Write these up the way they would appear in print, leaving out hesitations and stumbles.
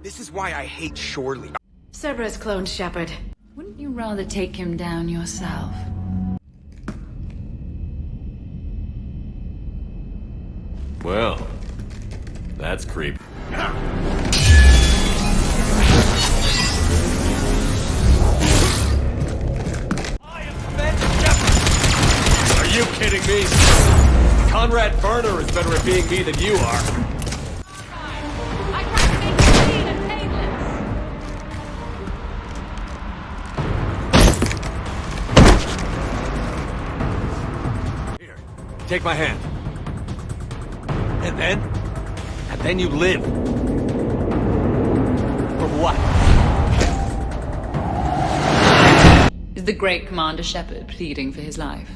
This is why I hate Shorely. Cerberus cloned Shepard. Wouldn't you rather take him down yourself? Well, that's creepy. Are you kidding me? Conrad Werner is better at being me than you are. I try to make you clean and painless. Here, take my hand. And then you live. For what? Is the great Commander Shepard pleading for his life?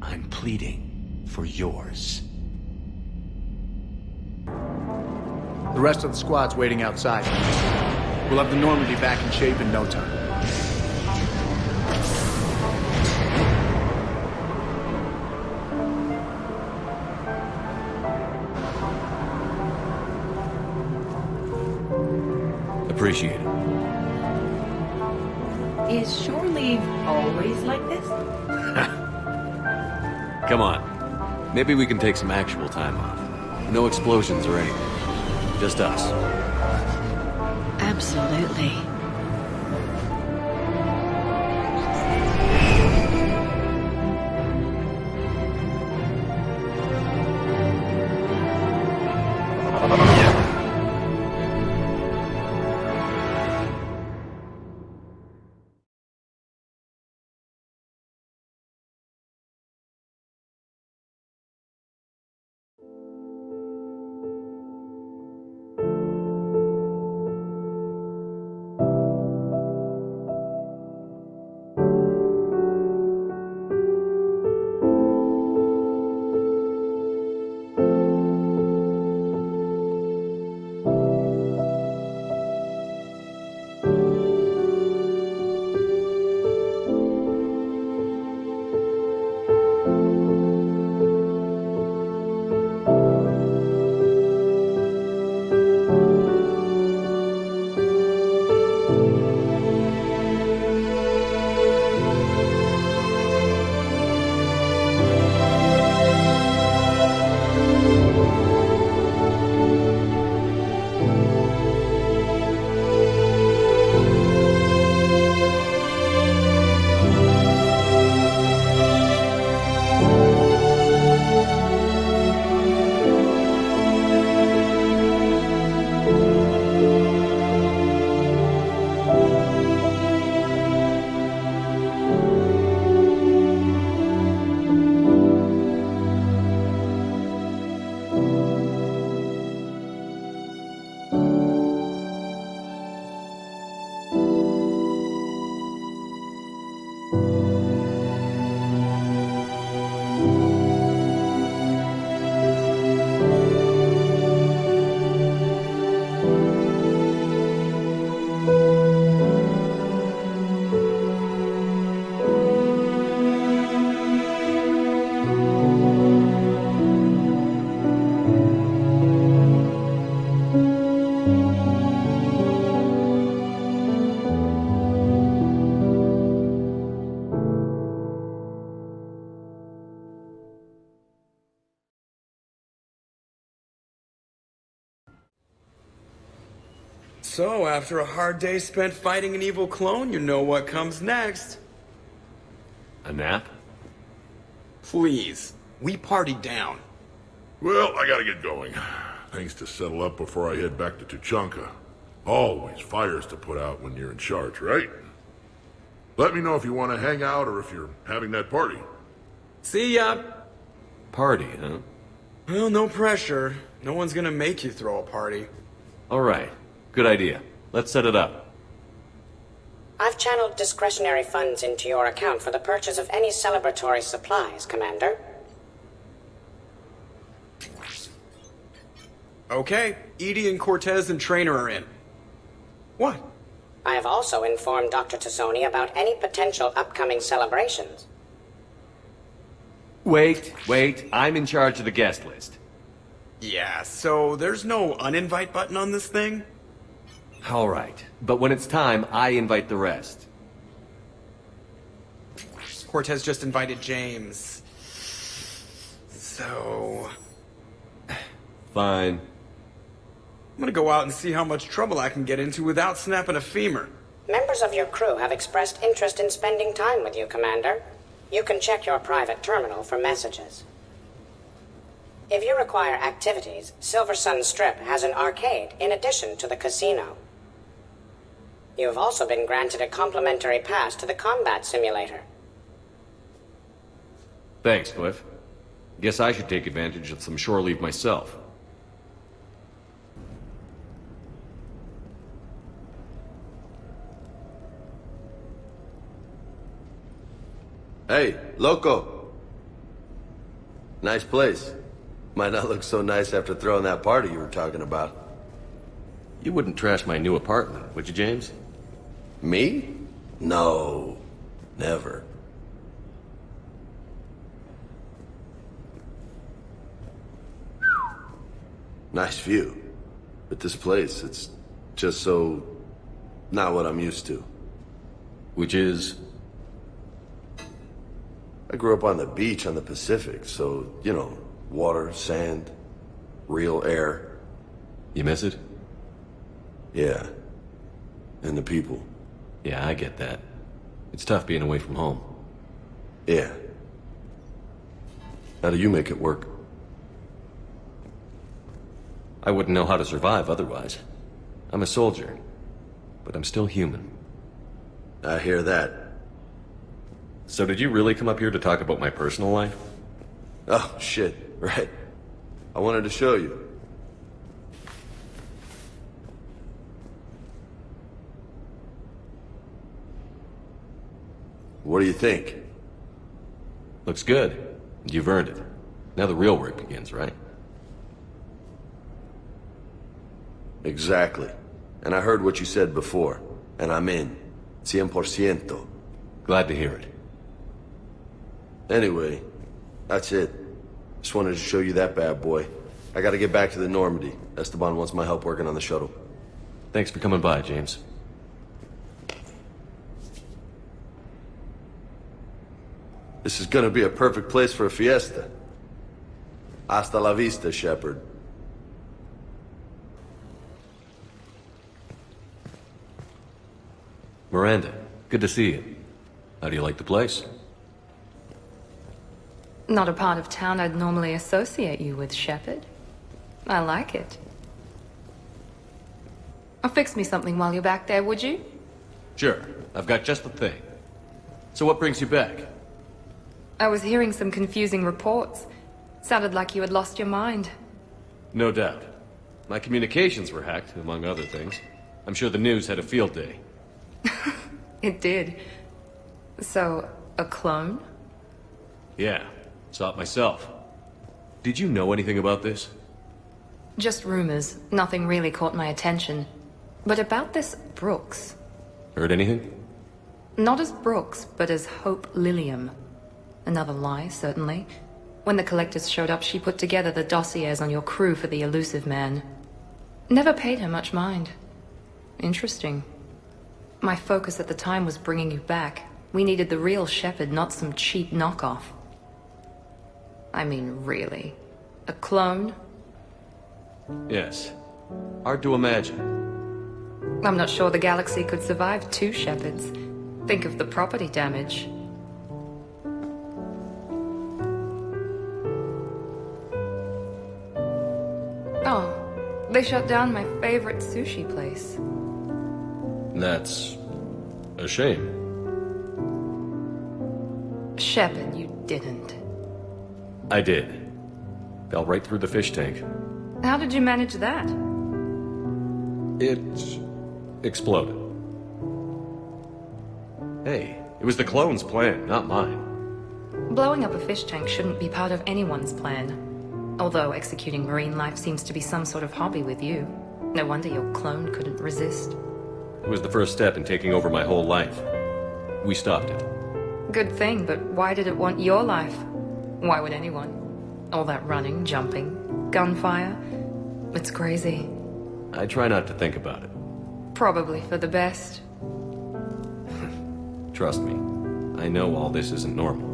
I'm pleading for yours. The rest of the squad's waiting outside. We'll have the Normandy back in shape in no time. Appreciate it. Is shore leave always like this? Come on. Maybe we can take some actual time off. No explosions or anything. Just us. Absolutely. So, after a hard day spent fighting an evil clone, you know what comes next. A nap? Please. We party down. Well, I gotta get going. Things to settle up before I head back to Tuchanka. Always fires to put out when you're in charge, right? Let me know if you want to hang out or if you're having that party. See ya. Party, huh? Well, no pressure. No one's gonna make you throw a party. All right. Good idea. Let's set it up. I've channeled discretionary funds into your account for the purchase of any celebratory supplies, Commander. Okay, Edie and Cortez and Trainer are in. What? I have also informed Dr. Tazzoni about any potential upcoming celebrations. Wait. I'm in charge of the guest list. Yeah, so there's no uninvite button on this thing? All right. But when it's time, I invite the rest. Cortez just invited James. So... Fine. I'm gonna go out and see how much trouble I can get into without snapping a femur. Members of your crew have expressed interest in spending time with you, Commander. You can check your private terminal for messages. If you require activities, Silver Sun Strip has an arcade in addition to the casino. You have also been granted a complimentary pass to the combat simulator. Thanks, Cliff. Guess I should take advantage of some shore leave myself. Hey, loco. Nice place. Might not look so nice after throwing that party you were talking about. You wouldn't trash my new apartment, would you, James? Me? No. Never. Nice view. But this place, it's just so... not what I'm used to. Which is... I grew up on the beach on the Pacific, so, you know, water, sand, real air. You miss it? Yeah. And the people. Yeah, I get that. It's tough being away from home. Yeah. How do you make it work? I wouldn't know how to survive otherwise. I'm a soldier, but I'm still human. I hear that. So did you really come up here to talk about my personal life? Oh, shit. Right. I wanted to show you. What do you think? Looks good. You've earned it. Now the real work begins, right? Exactly. And I heard what you said before. And I'm in. 100%. Glad to hear it. Anyway, that's it. Just wanted to show you that bad boy. I gotta get back to the Normandy. Esteban wants my help working on the shuttle. Thanks for coming by, James. This is gonna be a perfect place for a fiesta. Hasta la vista, Shepard. Miranda, good to see you. How do you like the place? Not a part of town I'd normally associate you with, Shepard. I like it. I'll fix me something while you're back there, would you? Sure. I've got just the thing. So what brings you back? I was hearing some confusing reports. Sounded like you had lost your mind. No doubt. My communications were hacked, among other things. I'm sure the news had a field day. It did. So, a clone? Yeah. Saw it myself. Did you know anything about this? Just rumors. Nothing really caught my attention. But about this Brooks. Heard anything? Not as Brooks, but as Hope Lilium. Another lie, certainly. When the collectors showed up, she put together the dossiers on your crew for the elusive man. Never paid her much mind. Interesting. My focus at the time was bringing you back. We needed the real Shepard, not some cheap knockoff. I mean, really. A clone? Yes. Hard to imagine. I'm not sure the galaxy could survive two Shepards. Think of the property damage. Oh, they shut down my favorite sushi place. That's... a shame. Shepard, you didn't. I did. Fell right through the fish tank. How did you manage that? It... exploded. Hey, it was the clone's plan, not mine. Blowing up a fish tank shouldn't be part of anyone's plan. Although executing marine life seems to be some sort of hobby with you. No wonder your clone couldn't resist. It was the first step in taking over my whole life. We stopped it. Good thing, but why did it want your life? Why would anyone? All that running, jumping. gunfire. It's crazy. I try not to think about it. Probably for the best. Trust me, I know all this isn't normal.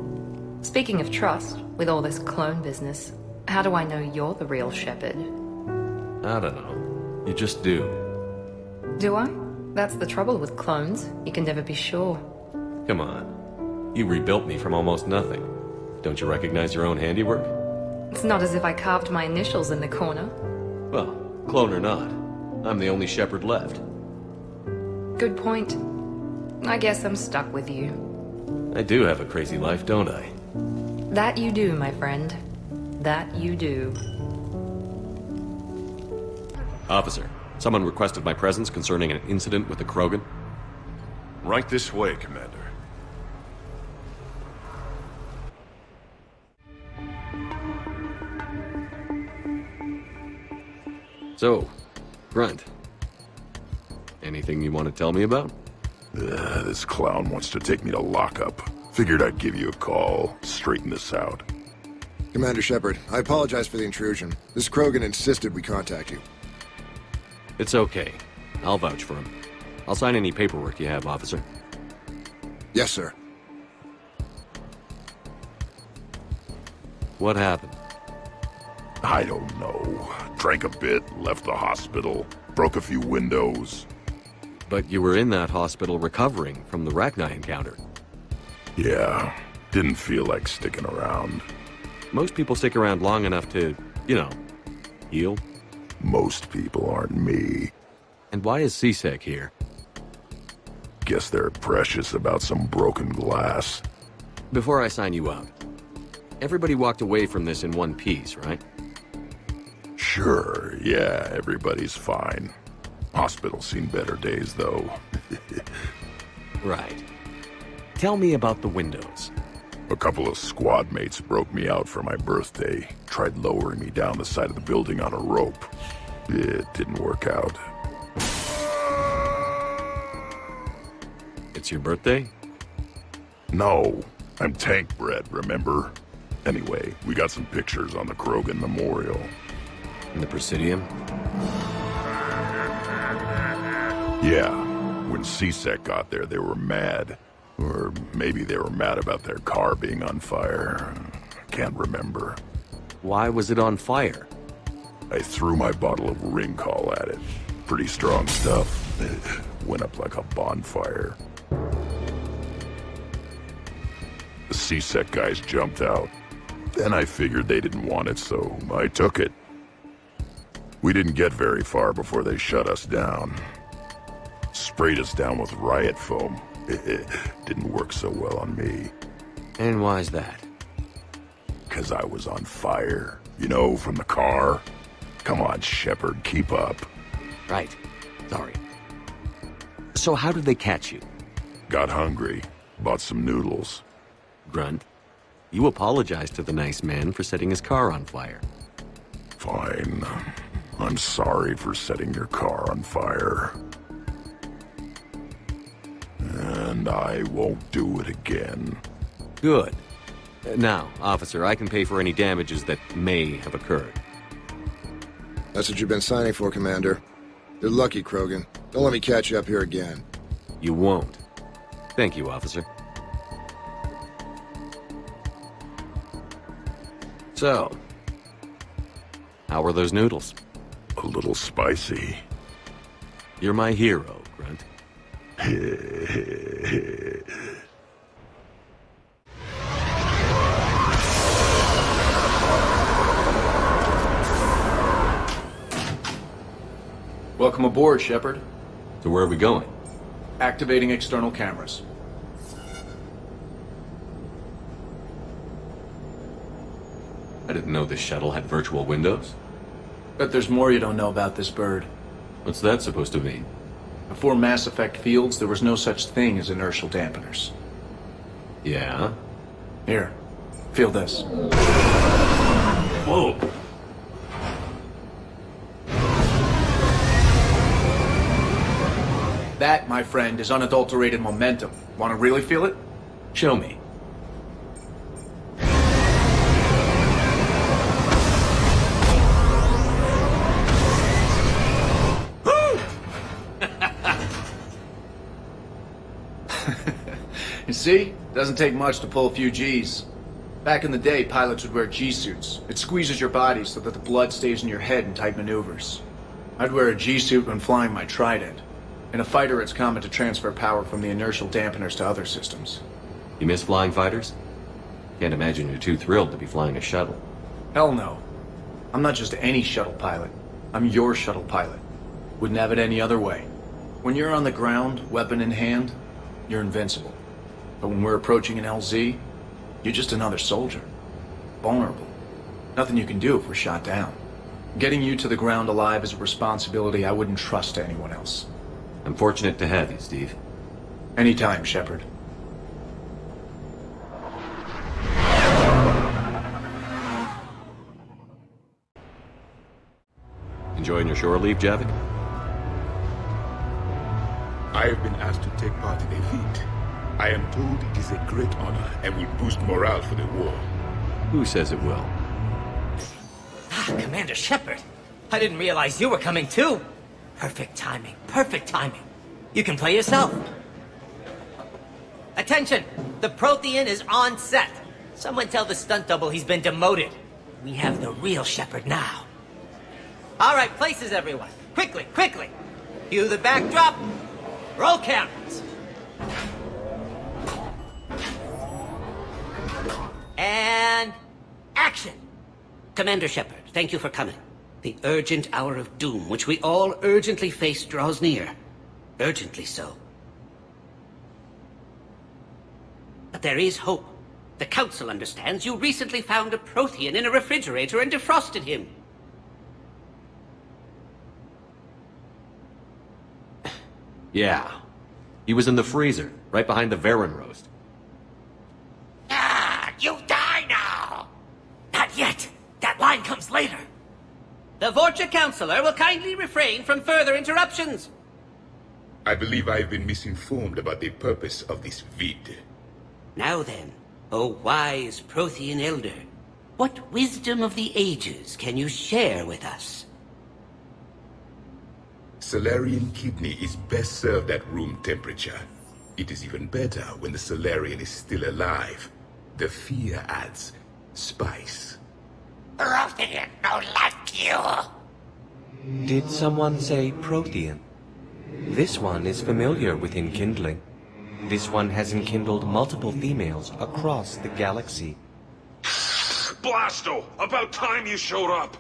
Speaking of trust, with all this clone business, how do I know you're the real Shepard? I don't know. You just do. Do I? That's the trouble with clones. You can never be sure. Come on. You rebuilt me from almost nothing. Don't you recognize your own handiwork? It's not as if I carved my initials in the corner. Well, clone or not, I'm the only Shepard left. Good point. I guess I'm stuck with you. I do have a crazy life, don't I? That you do, my friend. That you do. Officer, someone requested my presence concerning an incident with the Krogan. Right this way, Commander. So, Grunt. Anything you want to tell me about? This clown wants to take me to lockup. Figured I'd give you a call, straighten this out. Commander Shepard, I apologize for the intrusion. This Krogan insisted we contact you. It's okay. I'll vouch for him. I'll sign any paperwork you have, officer. Yes, sir. What happened? I don't know. Drank a bit, left the hospital, broke a few windows. But you were in that hospital recovering from the Rachni encounter. Yeah, didn't feel like sticking around. Most people stick around long enough to, heal. Most people aren't me. And why is CSEC here? Guess they're precious about some broken glass. Before I sign you out, everybody walked away from this in one piece, right? Sure, yeah, everybody's fine. Hospital's seen better days, though. Right. Tell me about the windows. A couple of squad mates broke me out for my birthday. Tried lowering me down the side of the building on a rope. It didn't work out. It's your birthday? No, I'm tank bred, remember? Anyway, we got some pictures on the Krogan Memorial. In the Presidium? Yeah, when CSEC got there, they were mad. Or maybe they were mad about their car being on fire. Can't remember. Why was it on fire? I threw my bottle of ring call at it. Pretty strong stuff. Went up like a bonfire. The CSEC guys jumped out. Then I figured they didn't want it, so I took it. We didn't get very far before they shut us down. Sprayed us down with riot foam. Didn't work so well on me. And why's that? 'Cause I was on fire. You know, from the car. Come on, Shepard, keep up. Right. Sorry. So how did they catch you? Got hungry. Bought some noodles. Grunt, you apologized to the nice man for setting his car on fire. Fine. I'm sorry for setting your car on fire. And I won't do it again. Good. Now, officer, I can pay for any damages that may have occurred. That's what you've been signing for, Commander. You're lucky, Krogan. Don't let me catch you up here again. You won't. Thank you, officer. So, how were those noodles? A little spicy. You're my hero, Grunt. Welcome aboard, Shepard. So where are we going? Activating external cameras. I didn't know this shuttle had virtual windows. Bet there's more you don't know about this bird. What's that supposed to mean? Before Mass Effect fields, there was no such thing as inertial dampeners. Yeah? Here, feel this. Whoa! That, my friend, is unadulterated momentum. Want to really feel it? Show me. You see? Doesn't take much to pull a few G's. Back in the day, pilots would wear G-suits. It squeezes your body so that the blood stays in your head in tight maneuvers. I'd wear a G-suit when flying my Trident. In a fighter, it's common to transfer power from the inertial dampeners to other systems. You miss flying fighters? Can't imagine you're too thrilled to be flying a shuttle. Hell no. I'm not just any shuttle pilot. I'm your shuttle pilot. Wouldn't have it any other way. When you're on the ground, weapon in hand, you're invincible. But when we're approaching an LZ, you're just another soldier. Vulnerable. Nothing you can do if we're shot down. Getting you to the ground alive is a responsibility I wouldn't trust to anyone else. I'm fortunate to have you, Steve. Anytime, Shepard. Enjoying your shore leave, Javik? I have been asked to take part in a feat. I am told it is a great honor and will boost morale for the war. Who says it will? Commander Shepard, I didn't realize you were coming too. Perfect timing, perfect timing. You can play yourself. Attention, the Prothean is on set. Someone tell the stunt double he's been demoted. We have the real Shepard now. All right, places everyone. Quickly, quickly. Cue the backdrop. Roll cameras. And action. Commander Shepard, thank you for coming. The urgent hour of doom, which we all urgently face, draws near. Urgently so. But there is hope. The Council understands you recently found a Prothean in a refrigerator and defrosted him. Yeah. He was in the freezer, right behind the Varen roast. You die now! Not yet! That line comes later. The Vorcha Counselor will kindly refrain from further interruptions. I believe I have been misinformed about the purpose of this vid. Now then, O wise Prothean Elder, what wisdom of the ages can you share with us? Solarian kidney is best served at room temperature. It is even better when the Solarian is still alive. The fear adds spice. Prothean don't like you! Did someone say Prothean? This one is familiar with enkindling. This one has enkindled multiple females across the galaxy. Blasto! About time you showed up!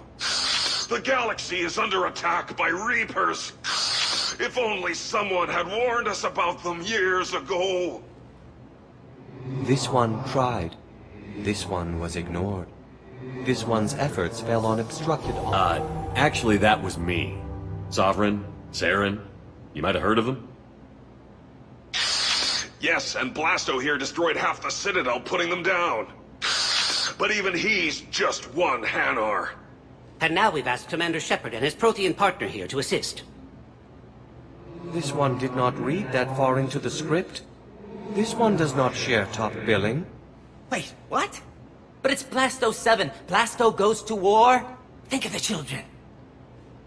The galaxy is under attack by Reapers! If only someone had warned us about them years ago! This one tried. This one was ignored. This one's efforts fell on obstructed... Actually that was me. Sovereign, Saren, you might have heard of them? Yes, and Blasto here destroyed half the Citadel, putting them down. But even he's just one Hanar. And now we've asked Commander Shepard and his Prothean partner here to assist. This one did not read that far into the script. This one does not share top billing. Wait, what? But it's Blasto 7. Blasto goes to war? Think of the children.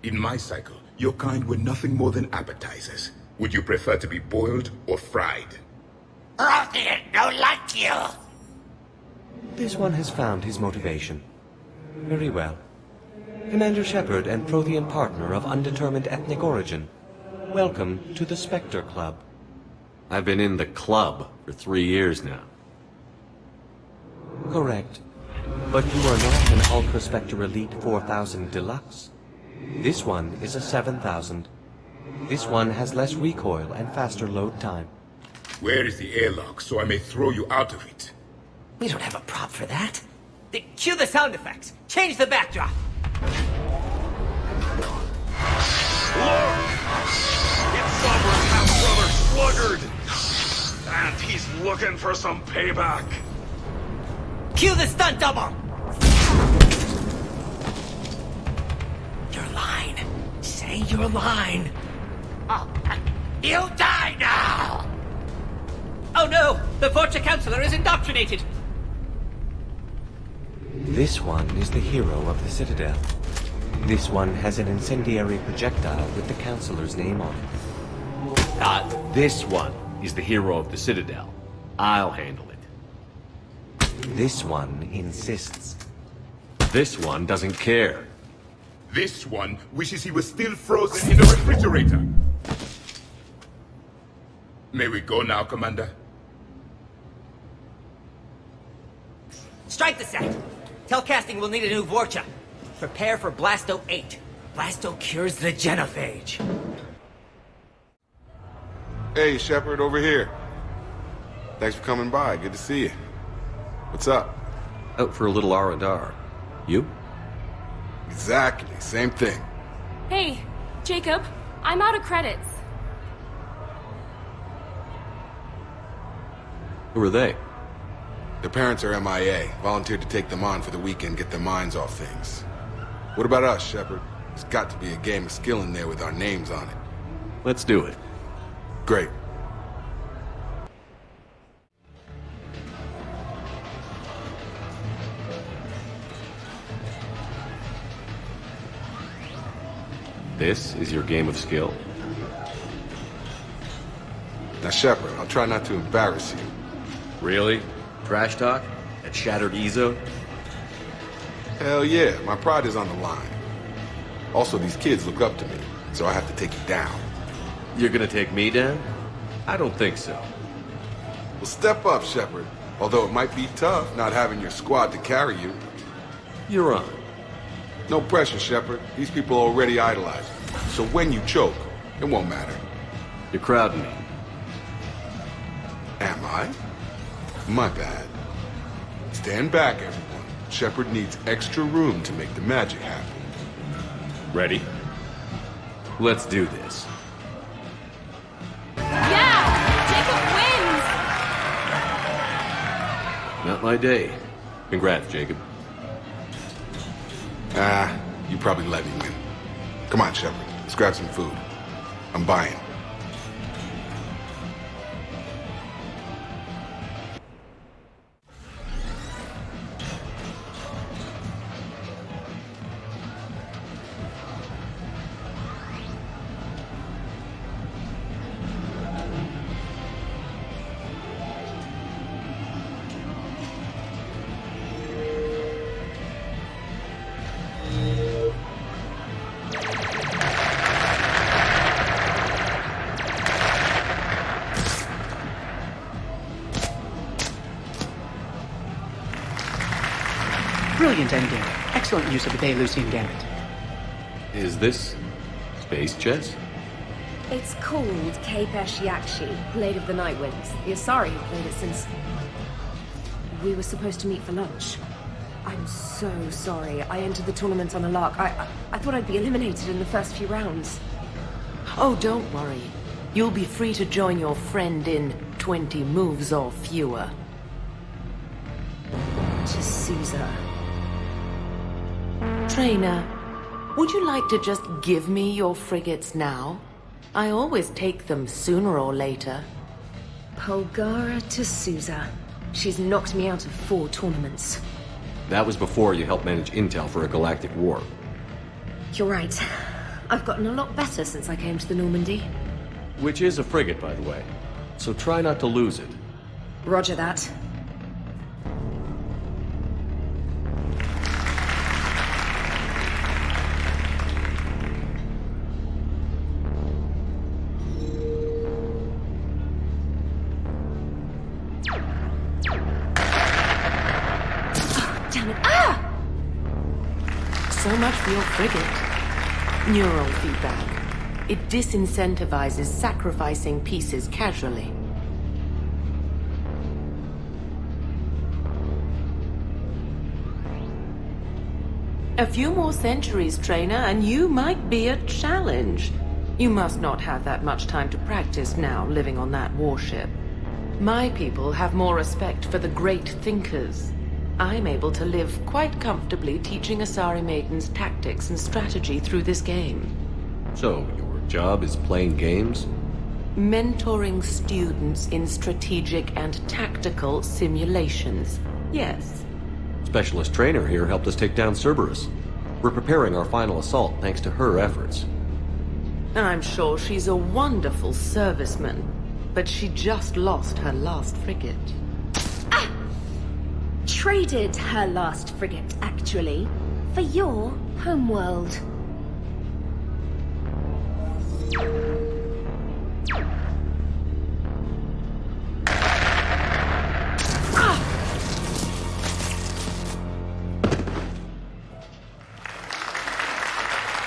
In my cycle, your kind were nothing more than appetizers. Would you prefer to be boiled or fried? Prothean don't like you! This one has found his motivation. Very well. Commander Shepard and Prothean partner of undetermined ethnic origin. Welcome to the Spectre Club. I've been in the club for 3 years now. Correct. But you are not an Ultra Spectre Elite 4000 Deluxe. This one is a 7000. This one has less recoil and faster load time. Where is the airlock so I may throw you out of it? We don't have a prop for that. Cue the sound effects. Change the backdrop. Look! It's Sovereign half-brother Sluggard! And he's looking for some payback. Cue the stunt double! Your line. Say your line. Oh, you die now! Oh no! The Vorcha Counselor is indoctrinated! This one is the hero of the Citadel. This one has an incendiary projectile with the Counselor's name on it. This one is the hero of the Citadel. I'll handle it. This one insists. This one doesn't care. This one wishes he was still frozen in the refrigerator. May we go now, Commander? Strike the set! Tell casting we'll need a new Vorcha. Prepare for Blasto 8. Blasto cures the genophage. Hey, Shepard, over here. Thanks for coming by. Good to see you. What's up? Out for a little R&R. You? Exactly. Same thing. Hey, Jacob, I'm out of credits. Who are they? Their parents are MIA. Volunteered to take them on for the weekend, get their minds off things. What about us, Shepard? There's got to be a game of skill in there with our names on it. Let's do it. Great. This is your game of skill? Now, Shepard, I'll try not to embarrass you. Really? Trash talk? At Shattered Ezo? Hell yeah, my pride is on the line. Also, these kids look up to me, so I have to take you down. You're gonna take me down? I don't think so. Well, step up, Shepard. Although it might be tough not having your squad to carry you. You're on. No pressure, Shepard. These people already idolize you. So when you choke, it won't matter. You're crowding me. Am I? My bad. Stand back, everyone. Shepard needs extra room to make the magic happen. Ready? Let's do this. Yeah! Jacob wins! Not my day. Congrats, Jacob. You probably let me win. Come on, Shepard. Let's grab some food. I'm buying. Brilliant ending. Excellent use of the Belarusian gambit. Is this space chess? It's called Kapesh Yakshi, Blade of the Night Winds. The Asari have played it since... we were supposed to meet for lunch. I'm so sorry. I entered the tournament on a lark. I thought I'd be eliminated in the first few rounds. Oh, don't worry. You'll be free to join your friend in 20 moves or fewer. To Caesar. Trainer, would you like to just give me your frigates now? I always take them sooner or later. Polgara to Sousa. She's knocked me out of 4 tournaments. That was before you helped manage intel for a galactic war. You're right. I've gotten a lot better since I came to the Normandy. Which is a frigate, by the way. So try not to lose it. Roger that. So much for your frigate. Neural feedback. It disincentivizes sacrificing pieces casually. A few more centuries, Trainer, and you might be a challenge. You must not have that much time to practice now, living on that warship. My people have more respect for the great thinkers. I'm able to live quite comfortably teaching Asari maidens tactics and strategy through this game. So, your job is playing games? Mentoring students in strategic and tactical simulations. Yes. Specialist trainer here helped us take down Cerberus. We're preparing our final assault thanks to her efforts. I'm sure she's a wonderful serviceman. but she just lost her last frigate. Traded her last frigate, actually, for your homeworld.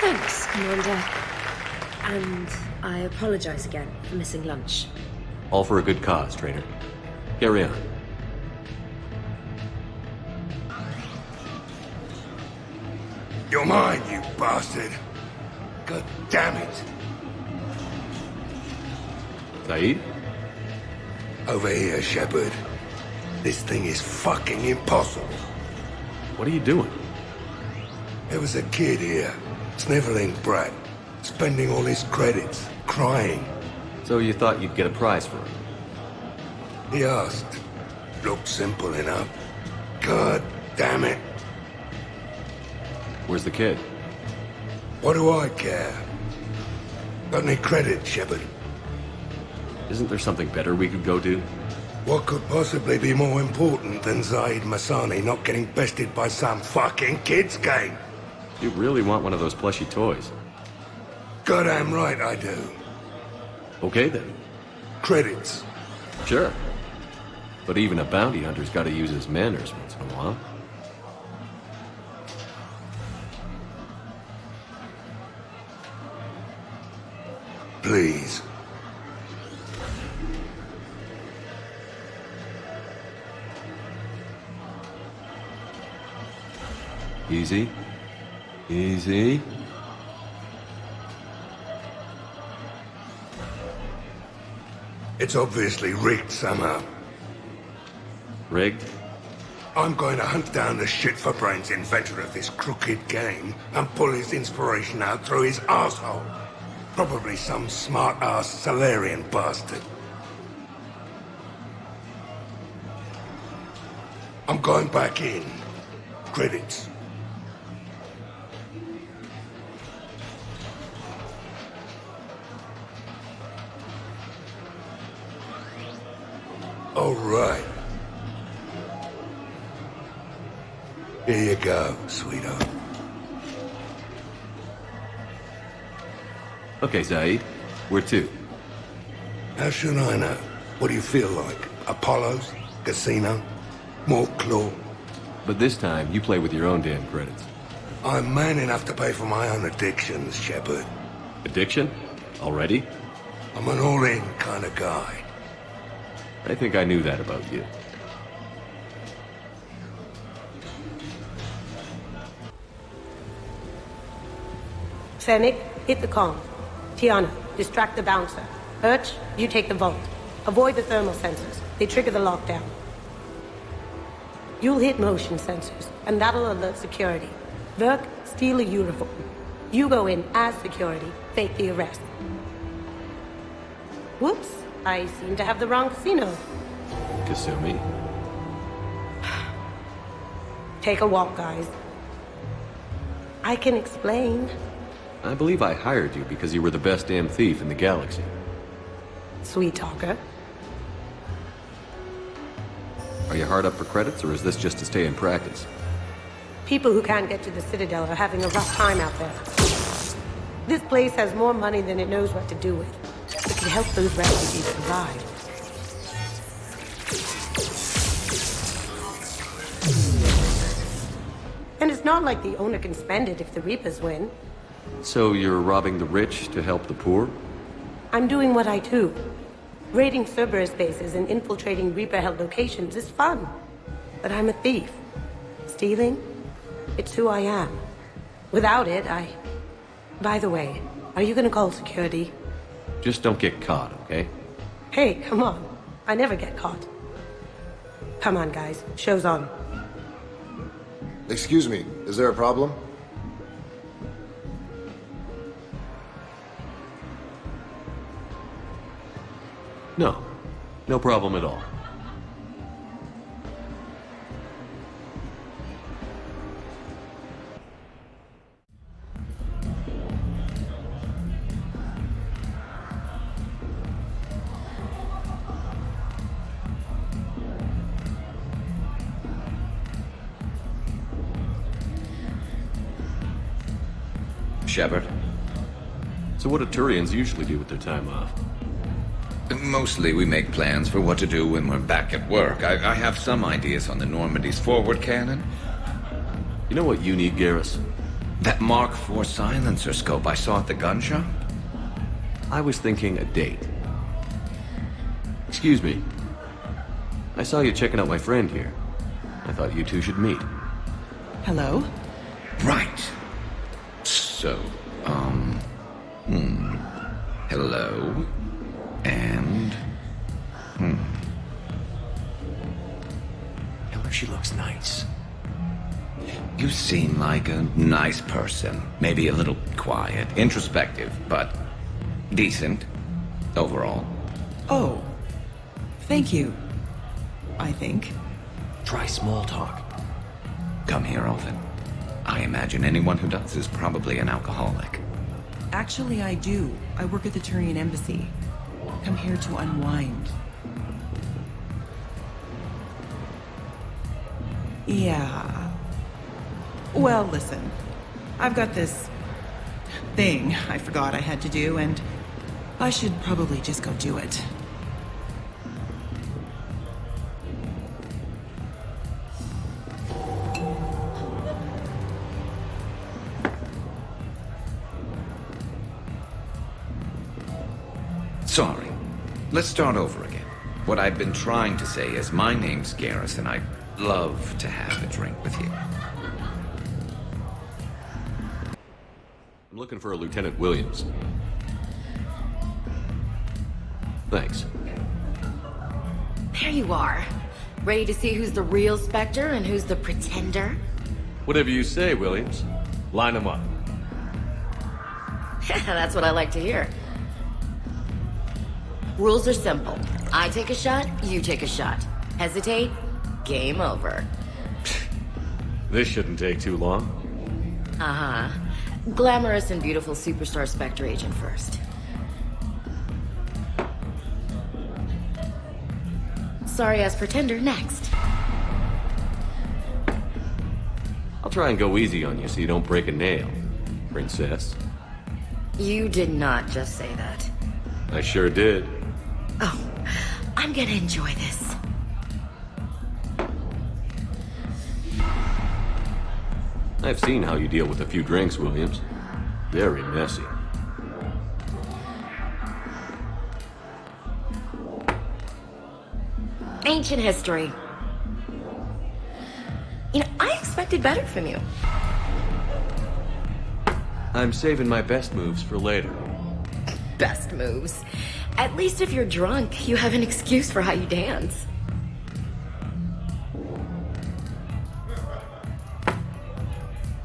Thanks, Commander. And I apologize again for missing lunch. All for a good cause, Trader. Carry on. You're mine, you bastard. God damn it. Saeed? Over here, Shepard. This thing is fucking impossible. What are you doing? There was a kid here, sniveling brat, spending all his credits, crying. So you thought you'd get a prize for him? He asked. Looked simple enough. God damn it. Where's the kid? What do I care? Got any credit, Shepard? Isn't there something better we could go do? What could possibly be more important than Zaid Masani not getting bested by some fucking kids game? You really want one of those plushy toys? Goddamn right I do. Okay then. Credits. Sure. But even a bounty hunter's gotta use his manners once in a while. Please. Easy. Easy. It's obviously rigged somehow. Rigged? I'm going to hunt down the shit-for-brains inventor of this crooked game and pull his inspiration out through his asshole. Probably some smart-ass Salarian bastard. I'm going back in. Credits. All right. Here you go, sweetheart. Okay, Zaid. Where to? How should I know? What do you feel like? Apollo's? Casino? More claw? But this time, you play with your own damn credits. I'm man enough to pay for my own addictions, Shepard. Addiction? Already? I'm an all-in kind of guy. I think I knew that about you. Fennec, hit the comms. Tiana, distract the bouncer. Urch, you take the vault. Avoid the thermal sensors. They trigger the lockdown. You'll hit motion sensors, and that'll alert security. Verk, steal a uniform. You go in as security, fake the arrest. Whoops, I seem to have the wrong casino. Kasumi? Take a walk, guys. I can explain. I believe I hired you because you were the best damn thief in the galaxy. Sweet talker. Are you hard up for credits, or is this just to stay in practice? People who can't get to the Citadel are having a rough time out there. This place has more money than it knows what to do with. It can help those refugees survive. And it's not like the owner can spend it if the Reapers win. So you're robbing the rich to help the poor? I'm doing what I do. Raiding Cerberus bases and infiltrating Reaper-held locations is fun. But I'm a thief. Stealing? It's who I am. Without it, By the way, are you gonna call security? Just don't get caught, okay? Hey, come on. I never get caught. Come on, guys. Show's on. Excuse me, is there a problem? No. No problem at all. Shepard. So what do Turians usually do with their time off? Mostly we make plans for what to do when we're back at work. I have some ideas on the Normandy's forward cannon. You know what you need, Garrus? That Mark IV silencer scope I saw at the gun shop? I was thinking a date. Excuse me. I saw you checking out my friend here. I thought you two should meet. Hello? Right. So, hello. And, Tell her she looks nice. You seem like a nice person. Maybe a little quiet, introspective, but decent overall. Oh. Thank you. I think. Try small talk. Come here often. I imagine anyone who does is probably an alcoholic. Actually, I do. I work at the Turian embassy. Come here to unwind. Yeah. Well, listen. I've got this thing I forgot I had to do, and I should probably just go do it. Sorry. Let's start over again. What I've been trying to say is my name's Garrus, and I'd love to have a drink with you. I'm looking for a Lieutenant Williams. Thanks. There you are. Ready to see who's the real Spectre and who's the pretender? Whatever you say, Williams. Line them up. That's what I like to hear. Rules are simple. I take a shot, you take a shot. Hesitate, game over. This shouldn't take too long. Uh-huh. Glamorous and beautiful superstar Spectre agent first. Sorry-ass pretender next. I'll try and go easy on you so you don't break a nail, princess. You did not just say that. I sure did. Oh, I'm gonna enjoy this. I've seen how you deal with a few drinks, Williams. Very messy. Ancient history. You know, I expected better from you. I'm saving my best moves for later. Best moves. At least if you're drunk, you have an excuse for how you dance.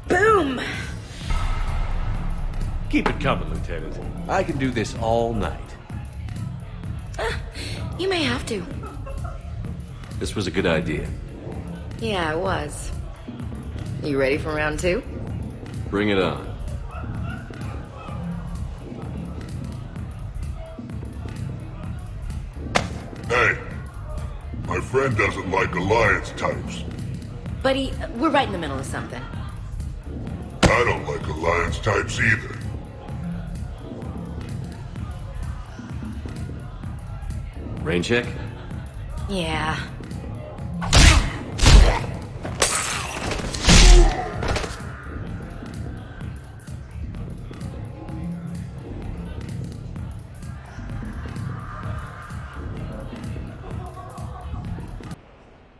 Boom! Keep it coming, Lieutenant. I can do this all night. You may have to. This was a good idea. Yeah, it was. You ready for round two? Bring it on. Hey, my friend doesn't like alliance types. Buddy, we're right in the middle of something. I don't like alliance types either. Rain check? Yeah.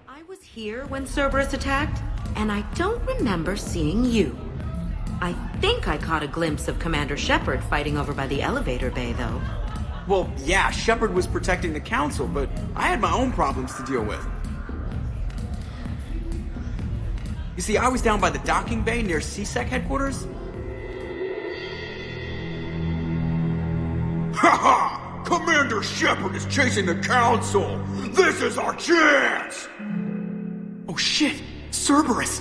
I was here when Cerberus attacked, and I don't remember seeing you. I think I caught a glimpse of Commander Shepard fighting over by the elevator bay, though. Well, yeah, Shepard was protecting the Council, but I had my own problems to deal with. You see, I was down by the docking bay near CSEC headquarters. Ha! Commander Shepard is chasing the Council! This is our chance! Oh shit! Cerberus!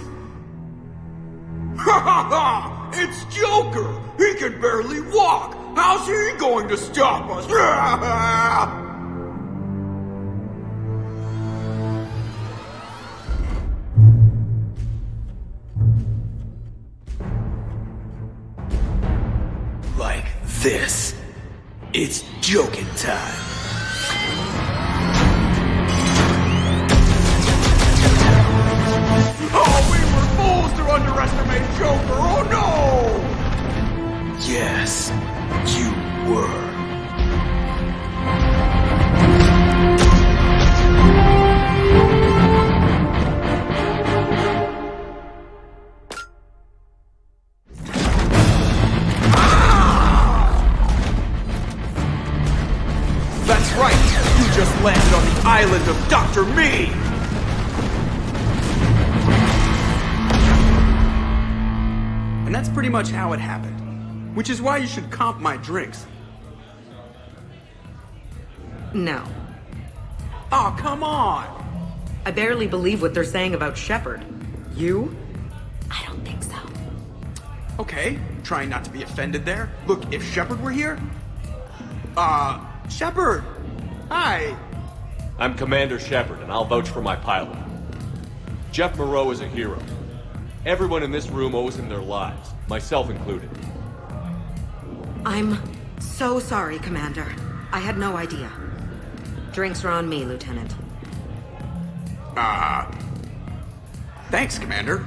Ha ha ha! It's Joker! He can barely walk! How's he going to stop us? this. It's joking time. Oh, we were fools to underestimate Joker! Oh no! Yes, you were. That's right! You just landed on the island of Dr. Me! And that's pretty much how it happened. Which is why you should comp my drinks. No. Oh, come on! I barely believe what they're saying about Shepard. You? I don't think so. Okay, trying not to be offended there. Look, if Shepard were here... Shepard! Hi! I'm Commander Shepard, and I'll vouch for my pilot. Jeff Moreau is a hero. Everyone in this room owes him their lives, myself included. I'm so sorry, Commander. I had no idea. Drinks are on me, Lieutenant. Thanks, Commander.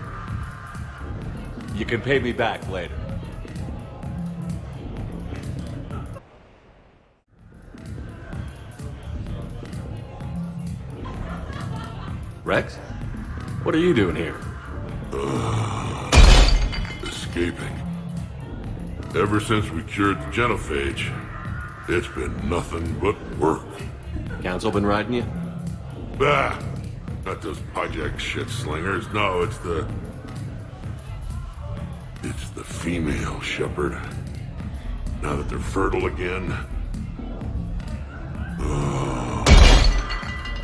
You can pay me back later. Rex? What are you doing here? Escaping. Ever since we cured the genophage, it's been nothing but work. Council been riding you? Bah! Not those project shit slingers. No, it's the female Shepard. Now that they're fertile again. Oh,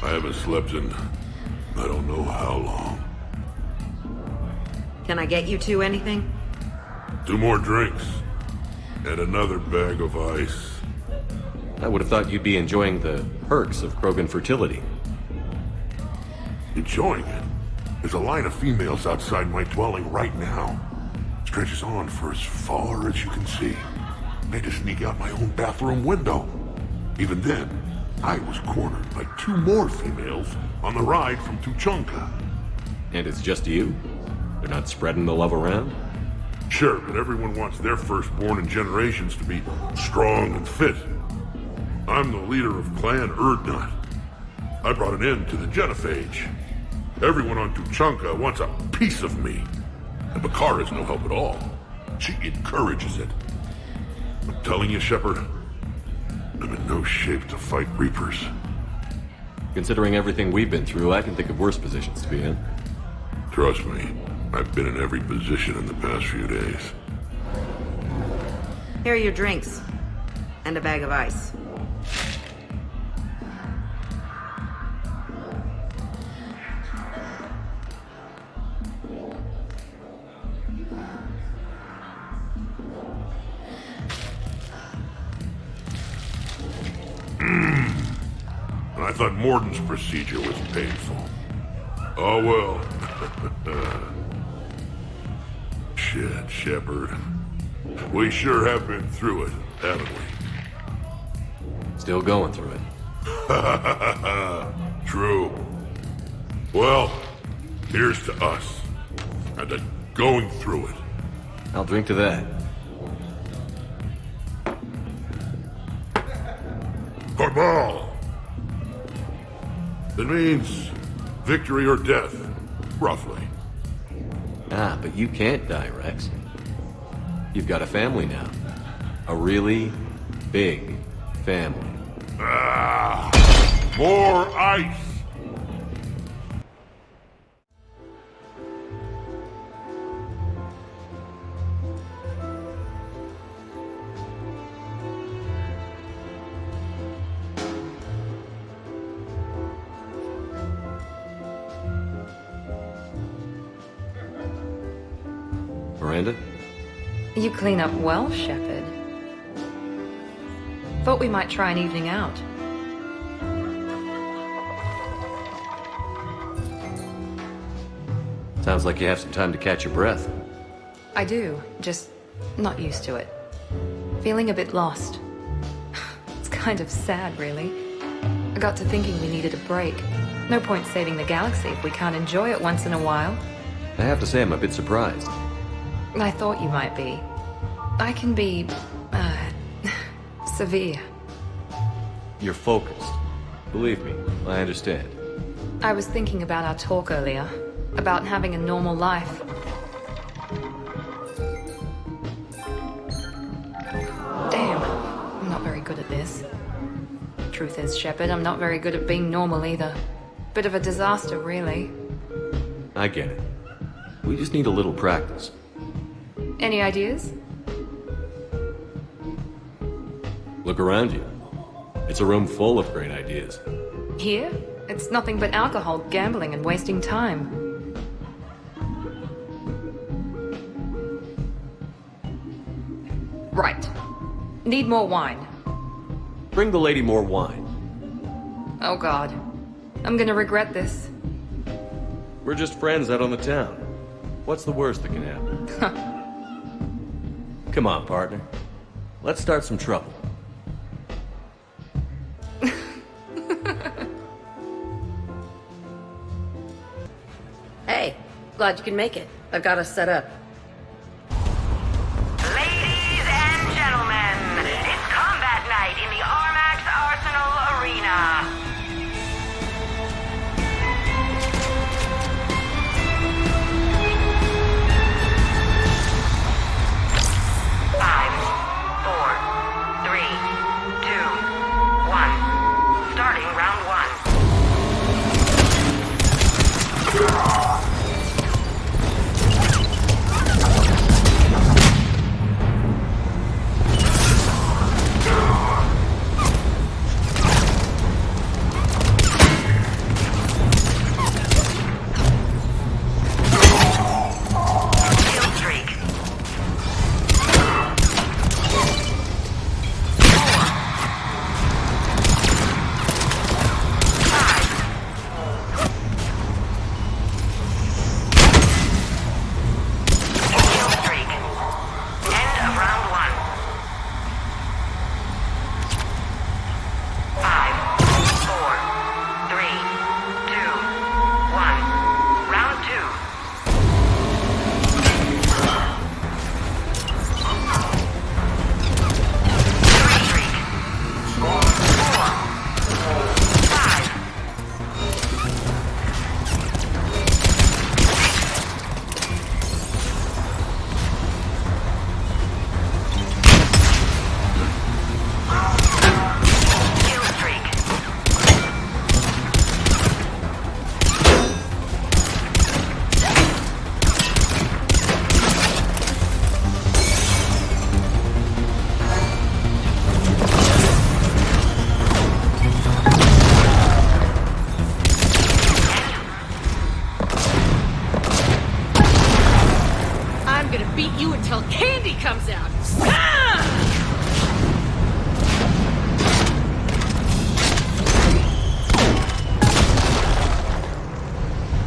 I haven't slept in I don't know how long. Can I get you two anything? 2 more drinks. And another bag of ice. I would have thought you'd be enjoying the perks of Krogan fertility. Enjoying it? There's a line of females outside my dwelling right now. Stretches on for as far as you can see. I had to sneak out my own bathroom window. Even then, I was cornered by 2 more females on the ride from Tuchanka. And it's just you? They're not spreading the love around? Sure, but everyone wants their firstborn in generations to be strong and fit. I'm the leader of Clan Erdnot. I brought an end to the genophage. Everyone on Tuchanka wants a piece of me. And Bakar is no help at all. She encourages it. I'm telling you, Shepard, I'm in no shape to fight Reapers. Considering everything we've been through, I can think of worse positions to be in. Trust me, I've been in every position in the past few days. Here are your drinks. And a bag of ice. And I thought Morden's procedure was painful. Oh well. Shit, Shepard. We sure have been through it, haven't we? Still going through it. True. Well, here's to us. And to going through it. I'll drink to that. Cabal! It means victory or death, roughly. Ah, but you can't die, Rex. You've got a family now. A really big family. Ah! More ice! Miranda? You clean up well, Shepard. Thought we might try an evening out. Sounds like you have some time to catch your breath. I do, just not used to it. feeling a bit lost. It's kind of sad, really. I got to thinking we needed a break. No point saving the galaxy if we can't enjoy it once in a while. I have to say I'm a bit surprised. I thought you might be. I can be, severe. You're focused. Believe me, I understand. I was thinking about our talk earlier, about having a normal life. Damn, I'm not very good at this. Truth is, Shepard, I'm not very good at being normal either. Bit of a disaster, really. I get it. We just need a little practice. Any ideas? Look around you. It's a room full of great ideas. Here? It's nothing but alcohol, gambling, and wasting time. Right. Need more wine. Bring the lady more wine. Oh god. I'm gonna regret this. We're just friends out on the town. What's the worst that can happen? Come on, partner. Let's start some trouble. Hey, glad you can make it. I've got us set up. Ladies and gentlemen, it's combat night in the Armax Arsenal Arena. Five, four, three, two, one. Starting round one.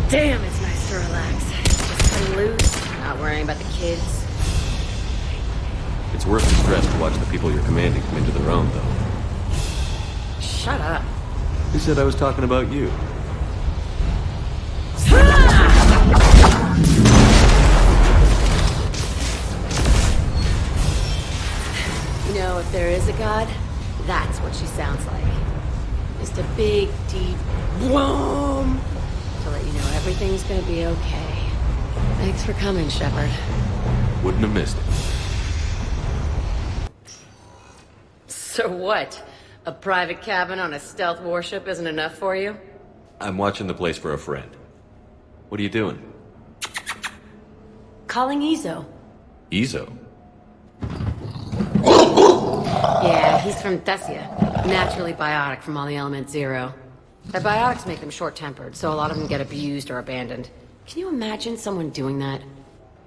Damn, it's nice to relax. Just cutting loose, not worrying about the kids. It's worth the stress to watch the people you're commanding come into their own, though. Shut up. Who said I was talking about you? You know, if there is a god, that's what she sounds like. Just a big, deep boom to let you know everything's gonna be okay. Thanks for coming, Shepard. Wouldn't have missed it. So what? A private cabin on a stealth warship isn't enough for you? I'm watching the place for a friend. What are you doing? Calling Izo. Izo? Yeah, he's from Thessia. Naturally biotic from all the element zero. Their biotics make them short-tempered, so a lot of them get abused or abandoned. Can you imagine someone doing that?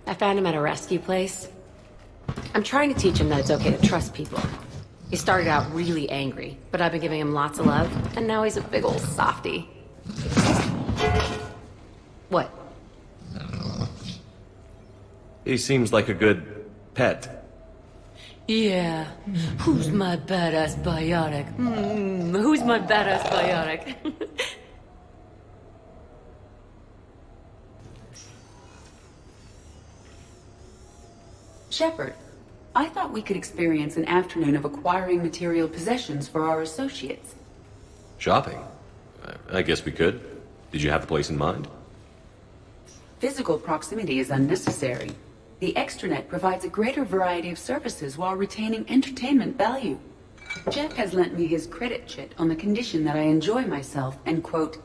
I found him at a rescue place. I'm trying to teach him that it's okay to trust people. He started out really angry, but I've been giving him lots of love, and now he's a big old softie. What? He seems like a good pet. Yeah. Who's my badass biotic? Who's my badass biotic? Shepard, I thought we could experience an afternoon of acquiring material possessions for our associates. Shopping? I guess we could. Did you have a place in mind? Physical proximity is unnecessary. The extranet provides a greater variety of services while retaining entertainment value. Jeff has lent me his credit chit on the condition that I enjoy myself and, quote,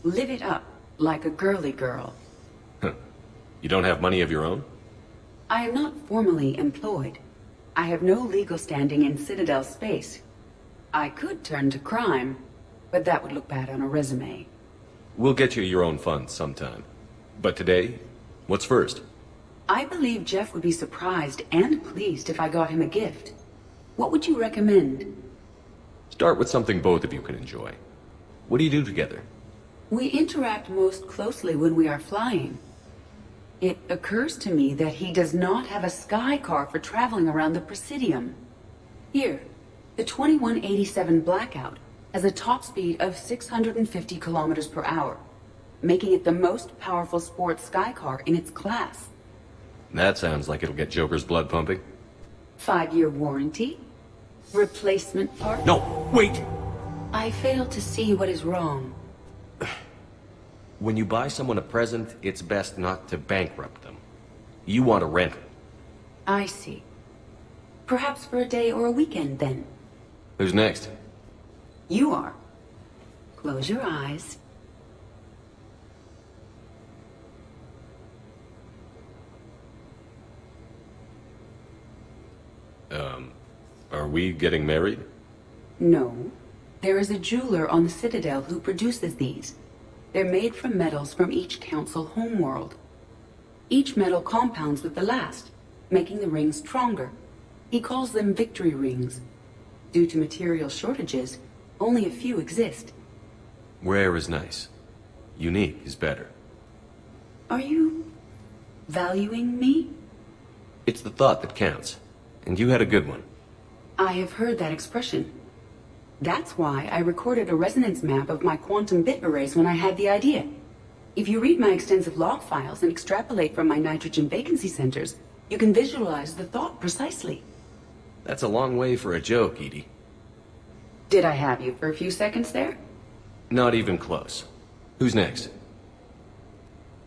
live it up like a girly girl. You don't have money of your own? I am not formally employed. I have no legal standing in Citadel space. I could turn to crime, but that would look bad on a resume. We'll get you your own funds sometime. But today, what's first? I believe Jeff would be surprised and pleased if I got him a gift. What would you recommend? Start with something both of you can enjoy. What do you do together? We interact most closely when we are flying. It occurs to me that he does not have a sky car for traveling around the Presidium. Here, the 2187 Blackout has a top speed of 650 kilometers per hour, making it the most powerful sports sky car in its class. That sounds like it'll get Joker's blood pumping. 5-year warranty? Replacement part? No, wait! I fail to see what is wrong. When you buy someone a present, it's best not to bankrupt them. You want to rent it. I see. Perhaps for a day or a weekend, then. Who's next? You are. Close your eyes. Are we getting married? No. There is a jeweler on the Citadel who produces these. They're made from metals from each council homeworld. Each metal compounds with the last, making the rings stronger. He calls them victory rings. Due to material shortages, only a few exist. Rare is nice. Unique is better. Are you valuing me? It's the thought that counts. And you had a good one. I have heard that expression. That's why I recorded a resonance map of my quantum bit arrays when I had the idea. If you read my extensive log files and extrapolate from my nitrogen vacancy centers, you can visualize the thought precisely. That's a long way for a joke, Edie. Did I have you for a few seconds there? Not even close. Who's next?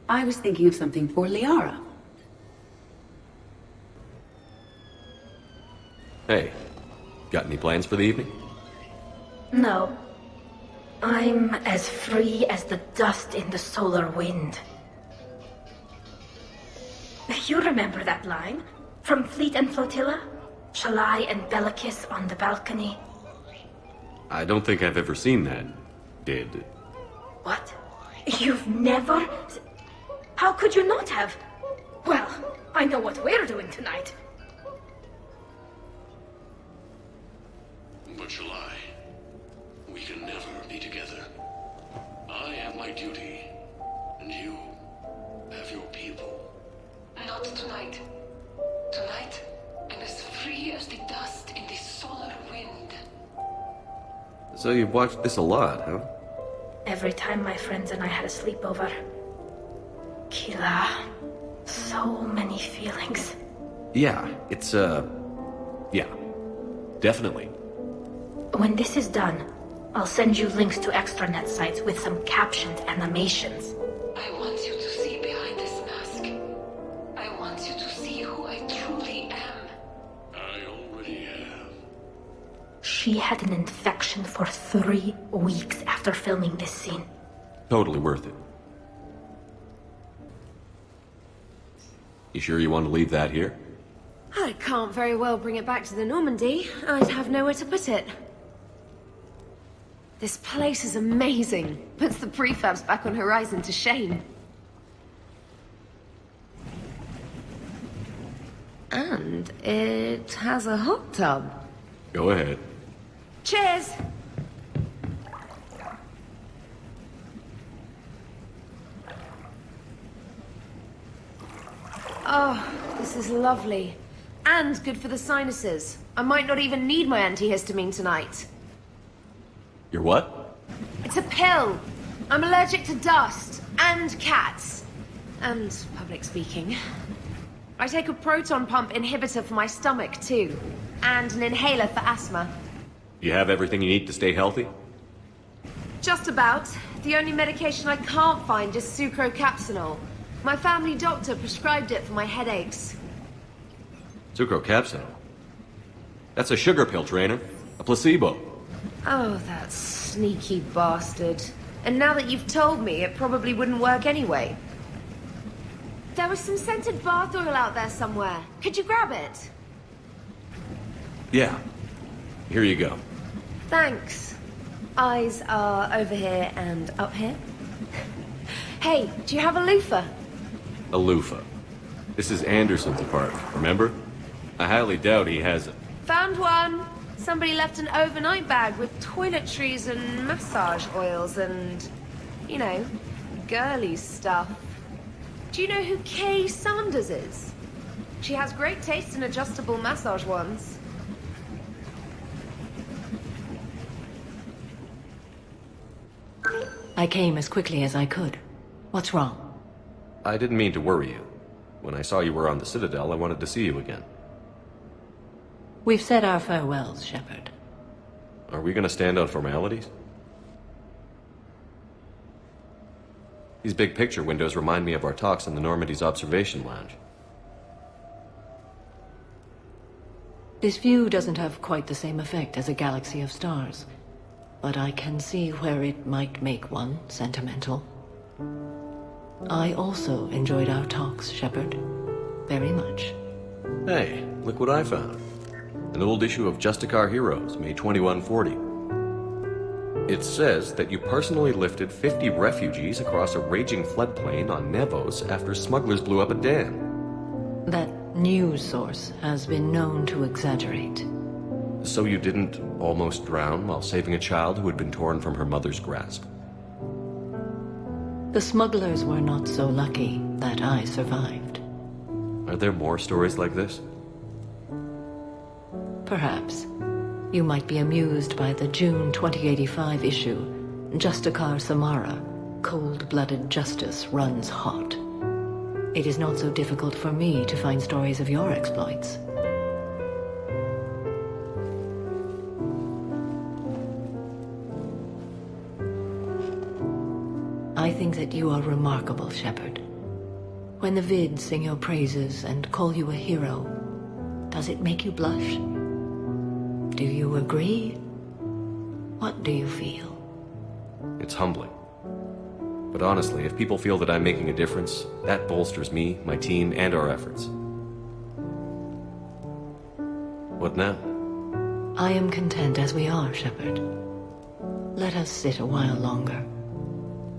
I was thinking of something for Liara. Hey, got any plans for the evening? No. I'm as free as the dust in the solar wind. You remember that line? From Fleet and Flotilla? Shalai and Bellicus on the balcony? I don't think I've ever seen that. Did. What? You've never... How could you not have? Well, I know what we're doing tonight. But Shalai, we can never be together. I have my duty, and you have your people. Not tonight. Tonight, I'm as free as the dust in the solar wind. So you've watched this a lot, huh? Every time my friends and I had a sleepover. Kila. So many feelings. Yeah, it's, yeah. Definitely. When this is done, I'll send you links to extranet sites with some captioned animations. I want you to see behind this mask. I want you to see who I truly am. I already have. She had an infection for 3 weeks after filming this scene. Totally worth it. You sure you want to leave that here? I can't very well bring it back to the Normandy. I'd have nowhere to put it. This place is amazing. Puts the prefabs back on Horizon to shame. And it has a hot tub. Go ahead. Cheers! Oh, this is lovely. And good for the sinuses. I might not even need my antihistamine tonight. You're what? It's a pill. I'm allergic to dust. And cats. And public speaking. I take a proton pump inhibitor for my stomach, too. And an inhaler for asthma. You have everything you need to stay healthy? Just about. The only medication I can't find is sucrocapsinol. My family doctor prescribed it for my headaches. Sucrocapsinol? That's a sugar pill, Trainer. A placebo. Oh, that sneaky bastard. And now that you've told me, it probably wouldn't work anyway. There was some scented bath oil out there somewhere. Could you grab it? Yeah. Here you go. Thanks. Eyes are over here and up here. Hey, do you have a loofah? A loofah. This is Anderson's apartment, remember? I highly doubt he has it. Found one. Somebody left an overnight bag with toiletries and massage oils and, you know, girly stuff. Do you know who Kay Sanders is? She has great taste in adjustable massage ones. I came as quickly as I could. What's wrong? I didn't mean to worry you. When I saw you were on the Citadel, I wanted to see you again. We've said our farewells, Shepard. Are we gonna stand on formalities? These big picture windows remind me of our talks in the Normandy's observation lounge. This view doesn't have quite the same effect as a galaxy of stars, but I can see where it might make one sentimental. I also enjoyed our talks, Shepard. Very much. Hey, look what I found. An old issue of Justicar Heroes, May 2140. It says that you personally lifted 50 refugees across a raging floodplain on Nevos after smugglers blew up a dam. That news source has been known to exaggerate. So you didn't almost drown while saving a child who had been torn from her mother's grasp? The smugglers were not so lucky that I survived. Are there more stories like this? Perhaps. You might be amused by the June 2085 issue, Justicar Samara, Cold-Blooded Justice Runs Hot. It is not so difficult for me to find stories of your exploits. I think that you are remarkable, Shepard. When the Vids sing your praises and call you a hero, does it make you blush? Do you agree? What do you feel? It's humbling. But honestly, if people feel that I'm making a difference, that bolsters me, my team, and our efforts. What now? I am content as we are, Shepard. Let us sit a while longer,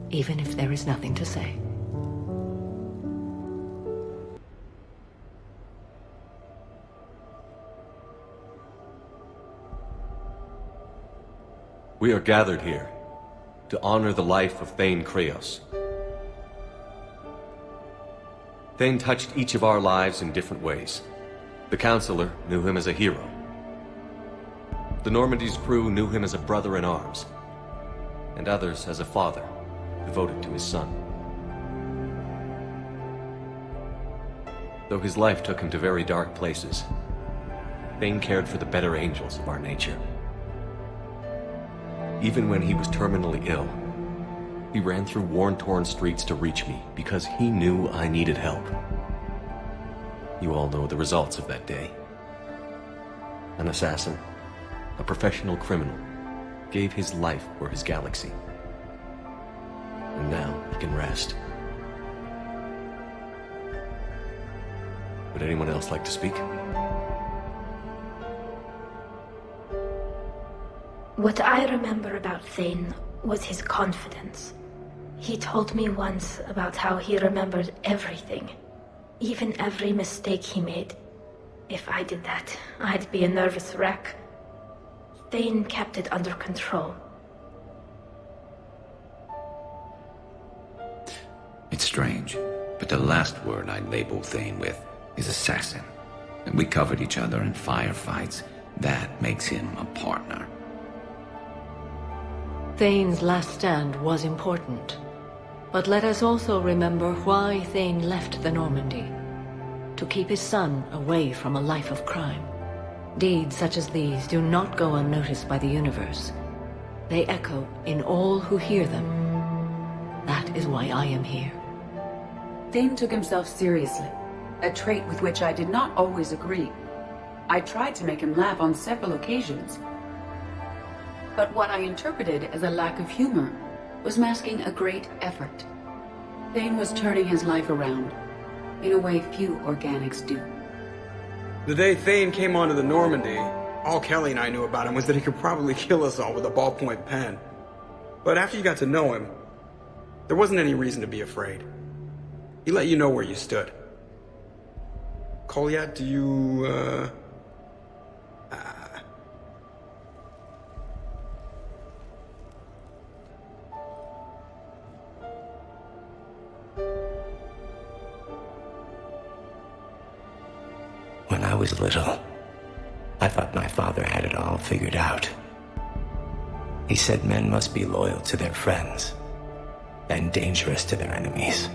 even if there is nothing to say. We are gathered here to honor the life of Thane Kreos. Thane touched each of our lives in different ways. The Counselor knew him as a hero. The Normandy's crew knew him as a brother in arms, and others as a father devoted to his son. Though his life took him to very dark places, Thane cared for the better angels of our nature. Even when he was terminally ill, he ran through worn-torn streets to reach me because he knew I needed help. You all know the results of that day. An assassin, a professional criminal, gave his life for his galaxy. And now he can rest. Would anyone else like to speak? What I remember about Thane was his confidence. He told me once about how he remembered everything, even every mistake he made. If I did that, I'd be a nervous wreck. Thane kept it under control. It's strange, but the last word I'd label Thane with is assassin. We covered each other in firefights. That makes him a partner. Thane's last stand was important. But let us also remember why Thane left the Normandy. To keep his son away from a life of crime. Deeds such as these do not go unnoticed by the universe. They echo in all who hear them. That is why I am here. Thane took himself seriously, a trait with which I did not always agree. I tried to make him laugh on several occasions. But what I interpreted as a lack of humor was masking a great effort. Thane was turning his life around, in a way few organics do. The day Thane came onto the Normandy, all Kelly and I knew about him was that he could probably kill us all with a ballpoint pen. But after you got to know him, there wasn't any reason to be afraid. He let you know where you stood. Kolyat, do you, When I was little, I thought my father had it all figured out. He said men must be loyal to their friends and dangerous to their enemies.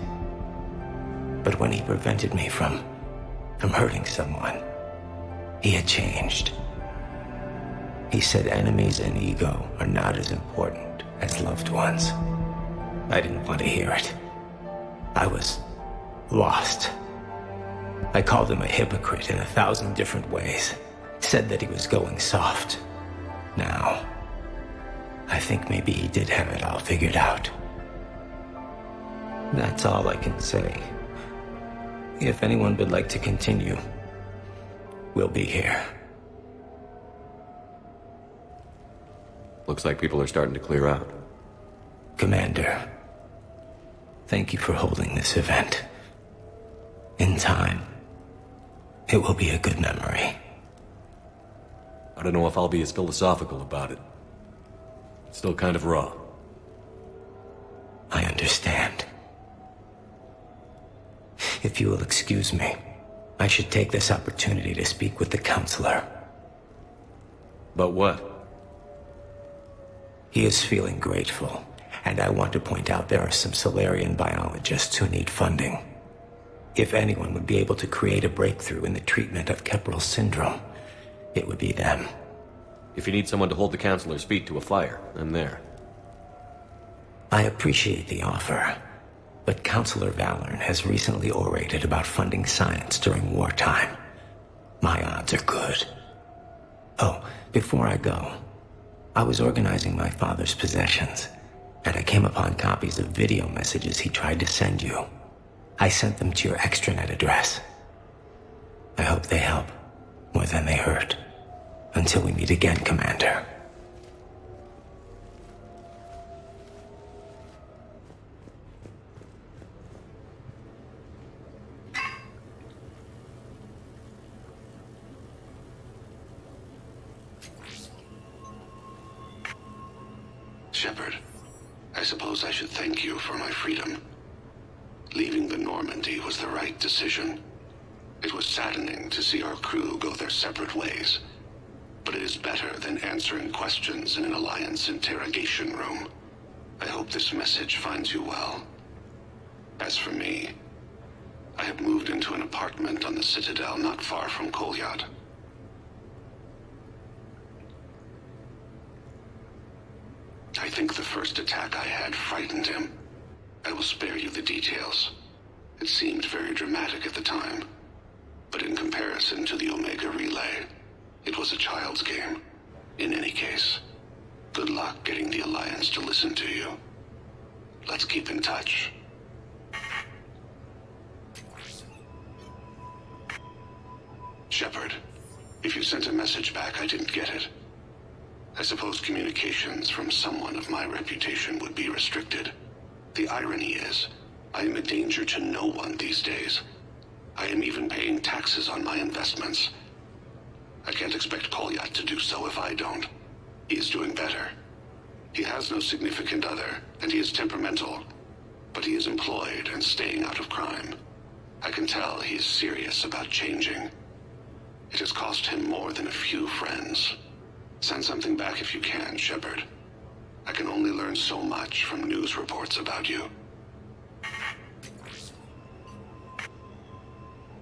But when he prevented me from hurting someone, he had changed. He said enemies and ego are not as important as loved ones. I didn't want to hear it. I was lost. I called him a hypocrite in 1,000 different ways. Said that he was going soft. Now, I think maybe he did have it all figured out. That's all I can say. If anyone would like to continue, we'll be here. Looks like people are starting to clear out. Commander, thank you for holding this event. In time, it will be a good memory. I don't know if I'll be as philosophical about it. It's still kind of raw. I understand. If you will excuse me, I should take this opportunity to speak with the counselor. About what? He is feeling grateful, and I want to point out there are some Solarian biologists who need funding. If anyone would be able to create a breakthrough in the treatment of Keppel syndrome, it would be them. If you need someone to hold the counselor's feet to a fire, I'm there. I appreciate the offer, but Counselor Valorn has recently orated about funding science during wartime. My odds are good. Oh, before I go, I was organizing my father's possessions, and I came upon copies of video messages he tried to send you. I sent them to your extranet address. I hope they help, more than they hurt. Until we meet again, Commander. Shepard, I suppose I should thank you for my freedom. Leaving the Normandy was the right decision. It was saddening to see our crew go their separate ways, but it is better than answering questions in an Alliance interrogation room. I hope this message finds you well. As for me, I have moved into an apartment on the Citadel not far from Kolyat. I think the first attack I had frightened him. I will spare you the details. It seemed very dramatic at the time, but in comparison to the Omega Relay, it was a child's game. In any case, good luck getting the Alliance to listen to you. Let's keep in touch. Shepard, if you sent a message back, I didn't get it. I suppose communications from someone of my reputation would be restricted. The irony is, I am a danger to no one these days. I am even paying taxes on my investments. I can't expect Kolyat to do so if I don't. He is doing better. He has no significant other, and he is temperamental. But he is employed and staying out of crime. I can tell he is serious about changing. It has cost him more than a few friends. Send something back if you can, Shepard. I can only learn so much from news reports about you.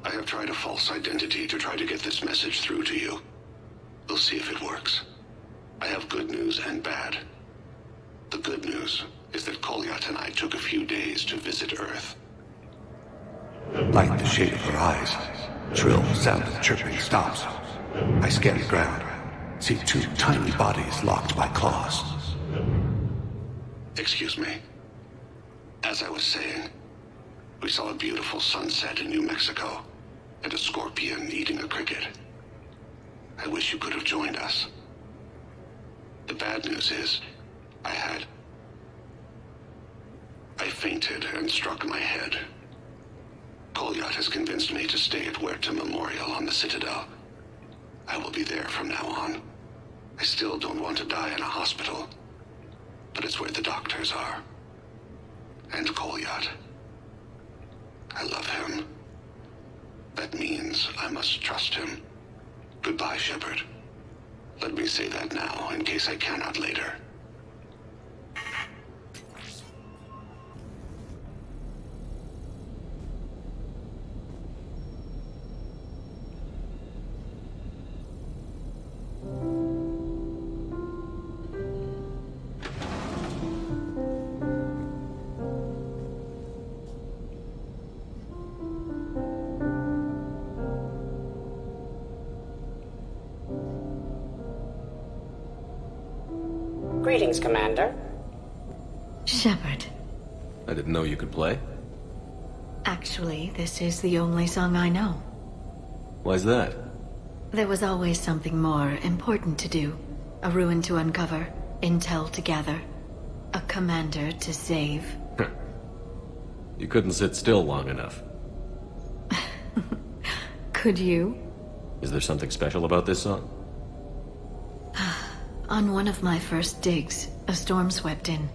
I have tried a false identity to try to get this message through to you. We'll see if it works. I have good news and bad. The good news is that Kolyat and I took a few days to visit Earth. Like the shade of her eyes, shrill sound of chirping stops. I scan the ground, see two tiny bodies locked by claws. Excuse me. As I was saying, we saw a beautiful sunset in New Mexico, and a scorpion eating a cricket. I wish you could have joined us. The bad news is, I fainted and struck my head. Kolyat has convinced me to stay at Huerta Memorial on the Citadel. I will be there from now on. I still don't want to die in a hospital, but it's where the doctors are. And Kolyat. I love him. That means I must trust him. Goodbye, Shepard. Let me say that now, in case I cannot later. Greetings, Commander. Shepard. I didn't know you could play. Actually, this is the only song I know. Why's that? There was always something more important to do. A ruin to uncover, intel to gather, a commander to save. You couldn't sit still long enough. Could you? Is there something special about this song? On one of my first digs, a storm swept in.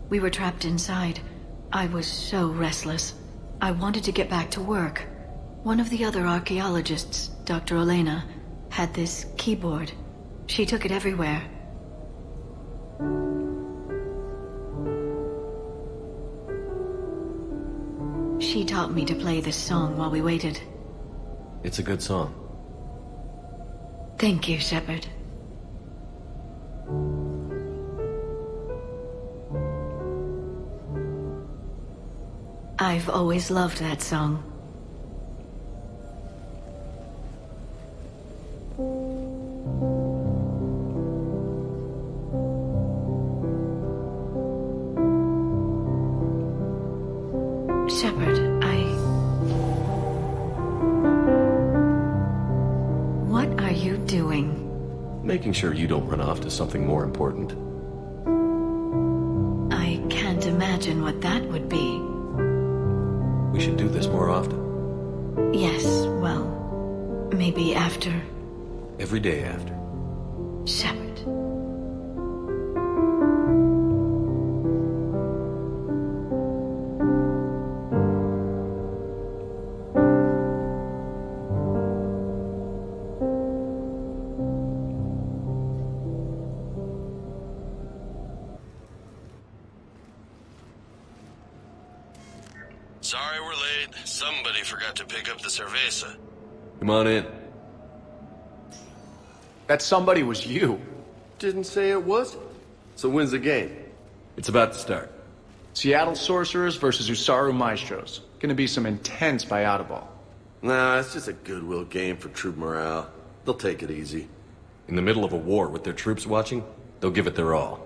We were trapped inside. I was so restless. I wanted to get back to work. One of the other archaeologists, Dr. Elena, had this keyboard. She took it everywhere. She taught me to play this song while we waited. It's a good song. Thank you, Shepard. I've always loved that song. Shepard, What are you doing? Making sure you don't run off to something more important. I can't imagine what that would be. We should do this more often. Yes, well, maybe after. Every day after. Shepard. Sorry we're late. Somebody forgot to pick up the cerveza. Come on in. That somebody was you. Didn't say it wasn't. So when's the game? It's about to start. Seattle Sorcerers versus Usaru Maestros. Gonna be some intense ball. Nah, it's just a goodwill game for troop morale. They'll take it easy. In the middle of a war with their troops watching, they'll give it their all.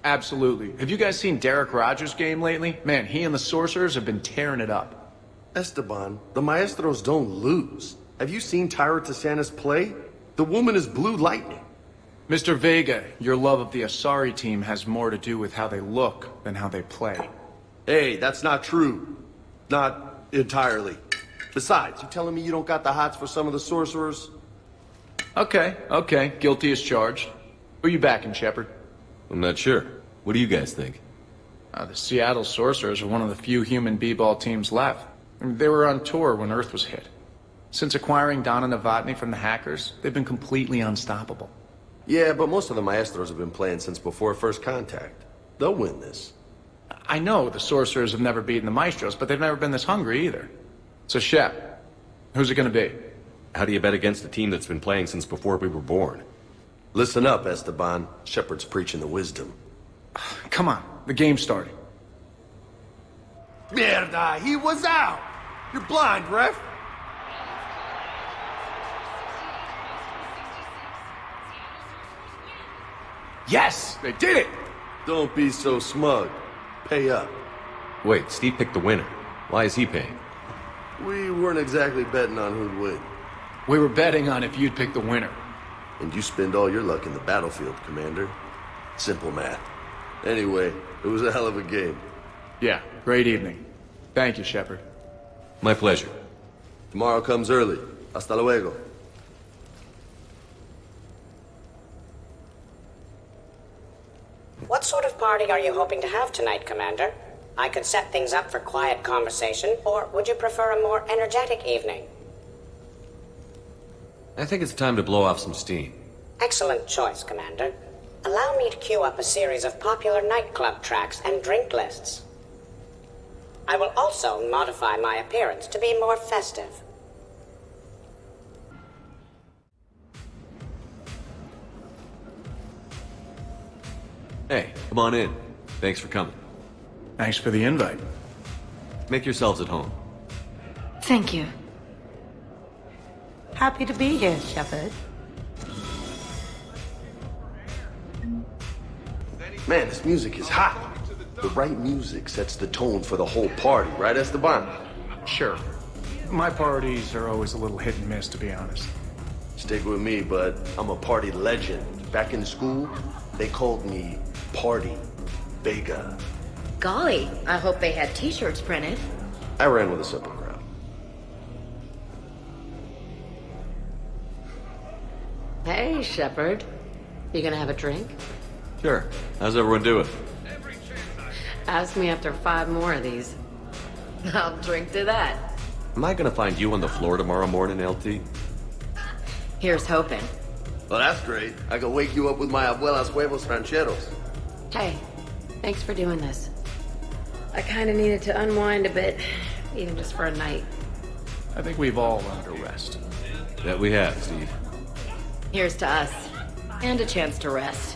Absolutely. Have you guys seen Derek Rogers' game lately? Man, he and the Sorcerers have been tearing it up. Esteban, the Maestros don't lose. Have you seen Tyra Tassanis play? The woman is blue lightning. Mr. Vega, your love of the Asari team has more to do with how they look than how they play. Hey, that's not true. Not entirely. Besides, you telling me you don't got the hots for some of the Sorcerers? Okay. Guilty as charged. Who you backing, Shepard? I'm not sure. What do you guys think? The Seattle Sorcerers are one of the few human b-ball teams left. I mean, they were on tour when Earth was hit. Since acquiring Donna Novotny from the hackers, they've been completely unstoppable. Yeah, but most of the Maestros have been playing since before First Contact. They'll win this. I know the Sorcerers have never beaten the Maestros, but they've never been this hungry either. So, Shep, who's it gonna be? How do you bet against a team that's been playing since before we were born? Listen up, Esteban. Shepard's preaching the wisdom. Come on, the game's starting. Mierda, he was out! You're blind, ref! Yes! They did it! Don't be so smug. Pay up. Wait, Steve picked the winner. Why is he paying? We weren't exactly betting on who'd win. We were betting on if you'd pick the winner. And you spend all your luck in the battlefield, Commander. Simple math. Anyway, it was a hell of a game. Yeah, great evening. Thank you, Shepard. My pleasure. Tomorrow comes early. Hasta luego. What sort of party are you hoping to have tonight, Commander? I could set things up for quiet conversation, or would you prefer a more energetic evening? I think it's time to blow off some steam. Excellent choice, Commander. Allow me to queue up a series of popular nightclub tracks and drink lists. I will also modify my appearance to be more festive. Hey, come on in. Thanks for coming. Thanks for the invite. Make yourselves at home. Thank you. Happy to be here, Shepard. Man, this music is hot. The right music sets the tone for the whole party, right, Esteban? Sure. My parties are always a little hit and miss, to be honest. Stick with me, bud. I'm a party legend. Back in school, they called me Party Vega. Golly, I hope they had t-shirts printed. I ran with a simple crowd. Hey, Shepard. You gonna have a drink? Sure. How's everyone doing? Ask me after 5 more of these. I'll drink to that. Am I gonna find you on the floor tomorrow morning, LT? Here's hoping. Well, that's great. I can wake you up with my abuela's huevos rancheros. Hey, thanks for doing this. I kinda needed to unwind a bit, even just for a night. I think we've all earned a rest. That we have, Steve. Here's to us. And a chance to rest.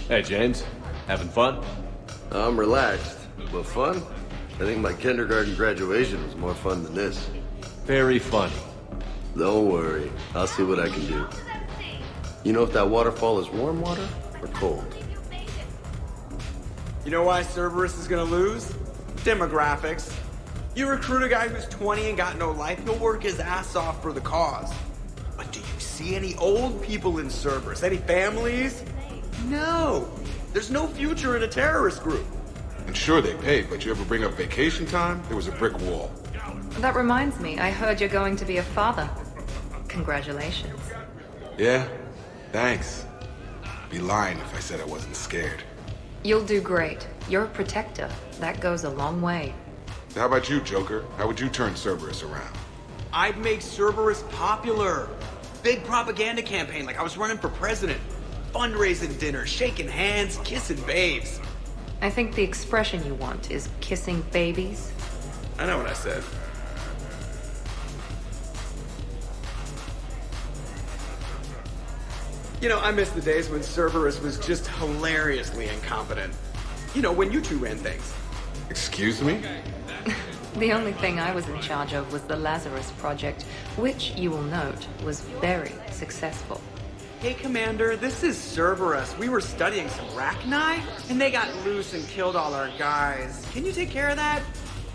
Hey, James. Having fun? I'm relaxed. But fun? I think my kindergarten graduation was more fun than this. Very funny. Don't worry. I'll see what I can do. You know if that waterfall is warm water or cold? You know why Cerberus is gonna lose? Demographics. You recruit a guy who's 20 and got no life, he'll work his ass off for the cause. But do you see any old people in Cerberus? Any families? No. There's no future in a terrorist group. And sure, they pay, but you ever bring up vacation time, there was a brick wall. That reminds me, I heard you're going to be a father. Congratulations. Yeah? Thanks. I'd be lying if I said I wasn't scared. You'll do great. You're a protector. That goes a long way. So how about you, Joker? How would you turn Cerberus around? I'd make Cerberus popular. Big propaganda campaign like I was running for president. Fundraising dinners, shaking hands, kissing babes. I think the expression you want is kissing babies. I know what I said. You know, I miss the days when Cerberus was just hilariously incompetent. You know, when you two ran things. Excuse me? The only thing I was in charge of was the Lazarus Project, which, you will note, was very successful. Hey, Commander, this is Cerberus. We were studying some Rachni, and they got loose and killed all our guys. Can you take care of that?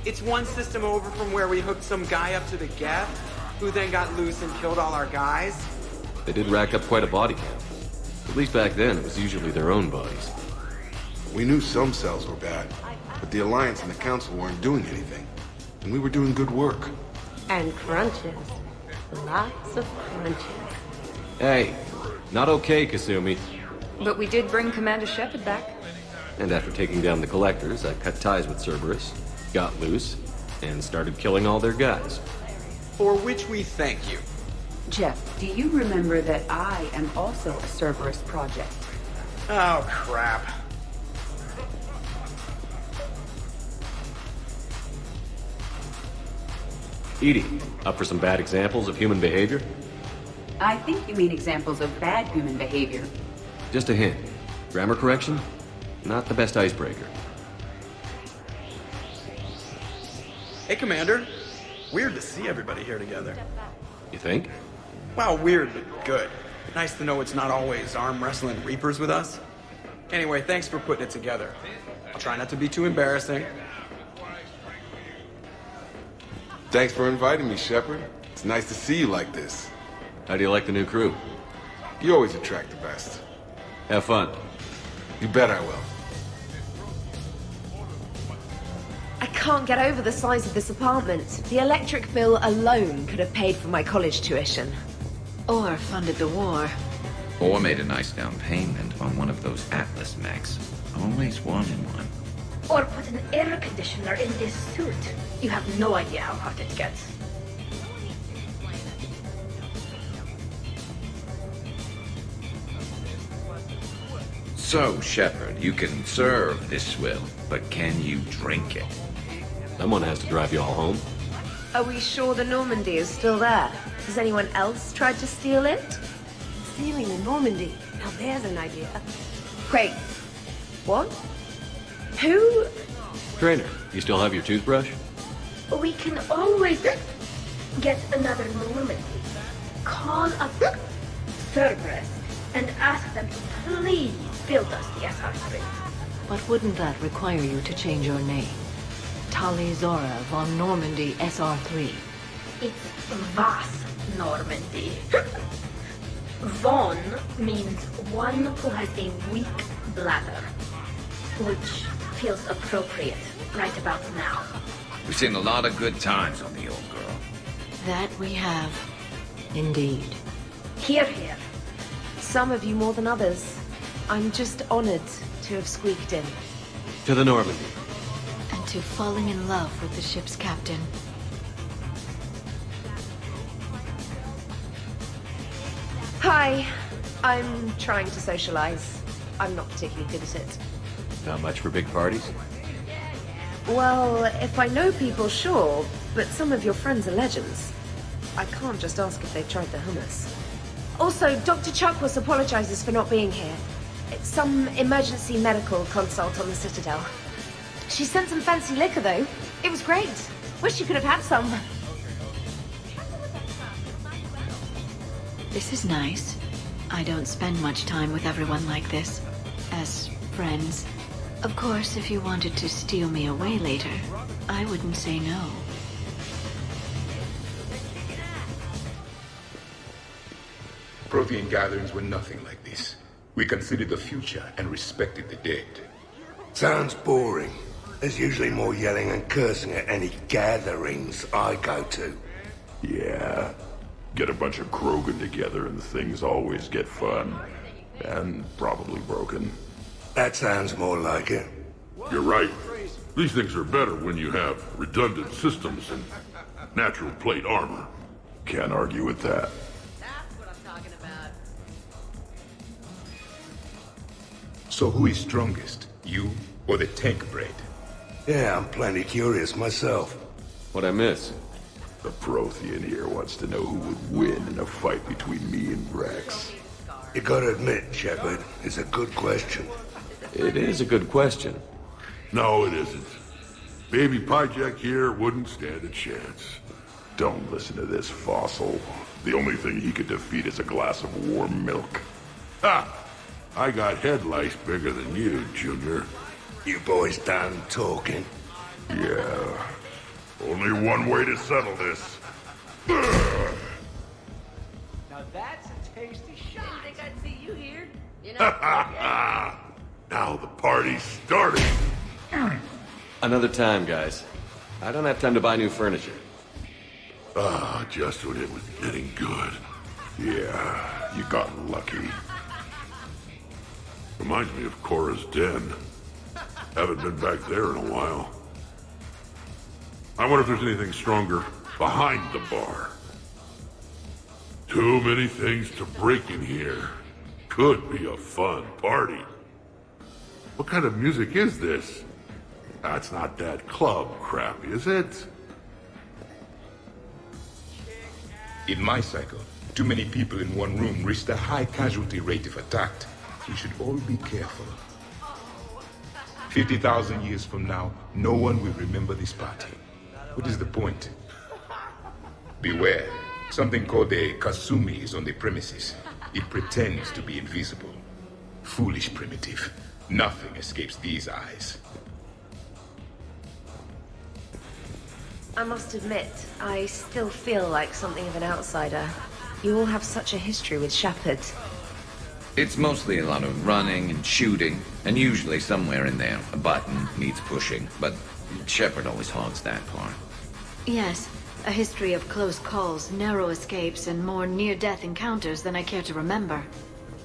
It's one system over from where we hooked some guy up to the Geth, who then got loose and killed all our guys. They did rack up quite a body count. At least back then, it was usually their own bodies. We knew some cells were bad, but the Alliance and the Council weren't doing anything. And we were doing good work. And crunches. Lots of crunches. Hey, not okay, Kasumi. But we did bring Commander Shepard back. And after taking down the collectors, I cut ties with Cerberus, got loose, and started killing all their guys. For which we thank you. Jeff, do you remember that I am also a Cerberus project? Oh, crap. Edie, up for some bad examples of human behavior? I think you mean examples of bad human behavior. Just a hint. Grammar correction? Not the best icebreaker. Hey, Commander. Weird to see everybody here together. You think? Well, weird, but good. Nice to know it's not always arm wrestling Reapers with us. Anyway, thanks for putting it together. I'll try not to be too embarrassing. Thanks for inviting me, Shepard. It's nice to see you like this. How do you like the new crew? You always attract the best. Have fun. You bet I will. I can't get over the size of this apartment. The electric bill alone could have paid for my college tuition. Or funded the war. Or made a nice down payment on one of those Atlas mechs. Always wanted one. Or put an air conditioner in this suit. You have no idea how hot it gets. So, Shepard, you can serve this swill, but can you drink it? Someone has to drive you all home. Are we sure the Normandy is still there? Has anyone else tried to steal it? Stealing the Normandy. Now there's an idea. Wait. What? Who? Trainer, you still have your toothbrush? We can always get another Normandy. Call up Cerberus and ask them to please build us the SR3. But wouldn't that require you to change your name? Tali Zora von Normandy SR3. It's Vas Normandy. Von means one who has a weak bladder, which feels appropriate right about now. We've seen a lot of good times on the old girl. That we have. Indeed. Here, here. Some of you more than others. I'm just honored to have squeaked in. To the Normandy. And to falling in love with the ship's captain. Hi. I'm trying to socialize. I'm not particularly good at it. Not much for big parties? Well, if I know people, sure, but some of your friends are legends. I can't just ask if they've tried the hummus. Also, Dr. Chuckwas apologizes for not being here. It's some emergency medical consult on the Citadel. She sent some fancy liquor, though. It was great. Wish you could have had some. This is nice. I don't spend much time with everyone like this. As friends. Of course, if you wanted to steal me away later, I wouldn't say no. Prothean gatherings were nothing like this. We considered the future and respected the dead. Sounds boring. There's usually more yelling and cursing at any gatherings I go to. Yeah. Get a bunch of Krogan together and things always get fun. And probably broken. That sounds more like it. You're right. These things are better when you have redundant systems and natural plate armor. Can't argue with that. So who is strongest, you or the tank bread? Yeah, I'm plenty curious myself. What'd I miss? The Prothean here wants to know who would win in a fight between me and Rex. You gotta admit, Shepard, it's a good question. It is a good question. No, it isn't. Baby Pyjak here wouldn't stand a chance. Don't listen to this fossil. The only thing he could defeat is a glass of warm milk. Ha! I got head lice bigger than you, Junior. You boys done talking? Yeah. Only one way to settle this. Now that's a tasty shot. Didn't think I'd see you here. You know. Now the party's starting. Another time, guys. I don't have time to buy new furniture. Ah, just when it was getting good. Yeah, you got lucky. Reminds me of Cora's den. Haven't been back there in a while. I wonder if there's anything stronger behind the bar. Too many things to break in here. Could be a fun party. What kind of music is this? That's not that club crap, is it? In my cycle, too many people in one room risk a high casualty rate if attacked. We should all be careful. 50,000 years from now, no one will remember this party. What is the point? Beware. Something called a Kasumi is on the premises. It pretends to be invisible. Foolish primitive. Nothing escapes these eyes. I must admit, I still feel like something of an outsider. You all have such a history with Shepard. It's mostly a lot of running and shooting, and usually somewhere in there, a button needs pushing, but Shepard always hogs that part. Yes, a history of close calls, narrow escapes, and more near-death encounters than I care to remember.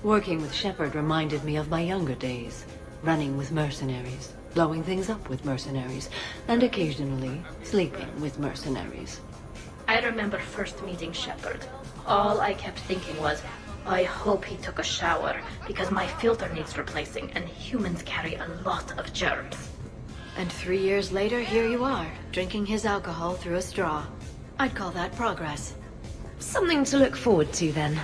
Working with Shepard reminded me of my younger days. Running with mercenaries, blowing things up with mercenaries, and occasionally sleeping with mercenaries. I remember first meeting Shepard. All I kept thinking was, I hope he took a shower, because my filter needs replacing, and humans carry a lot of germs. And 3 years later, here you are, drinking his alcohol through a straw. I'd call that progress. Something to look forward to, then.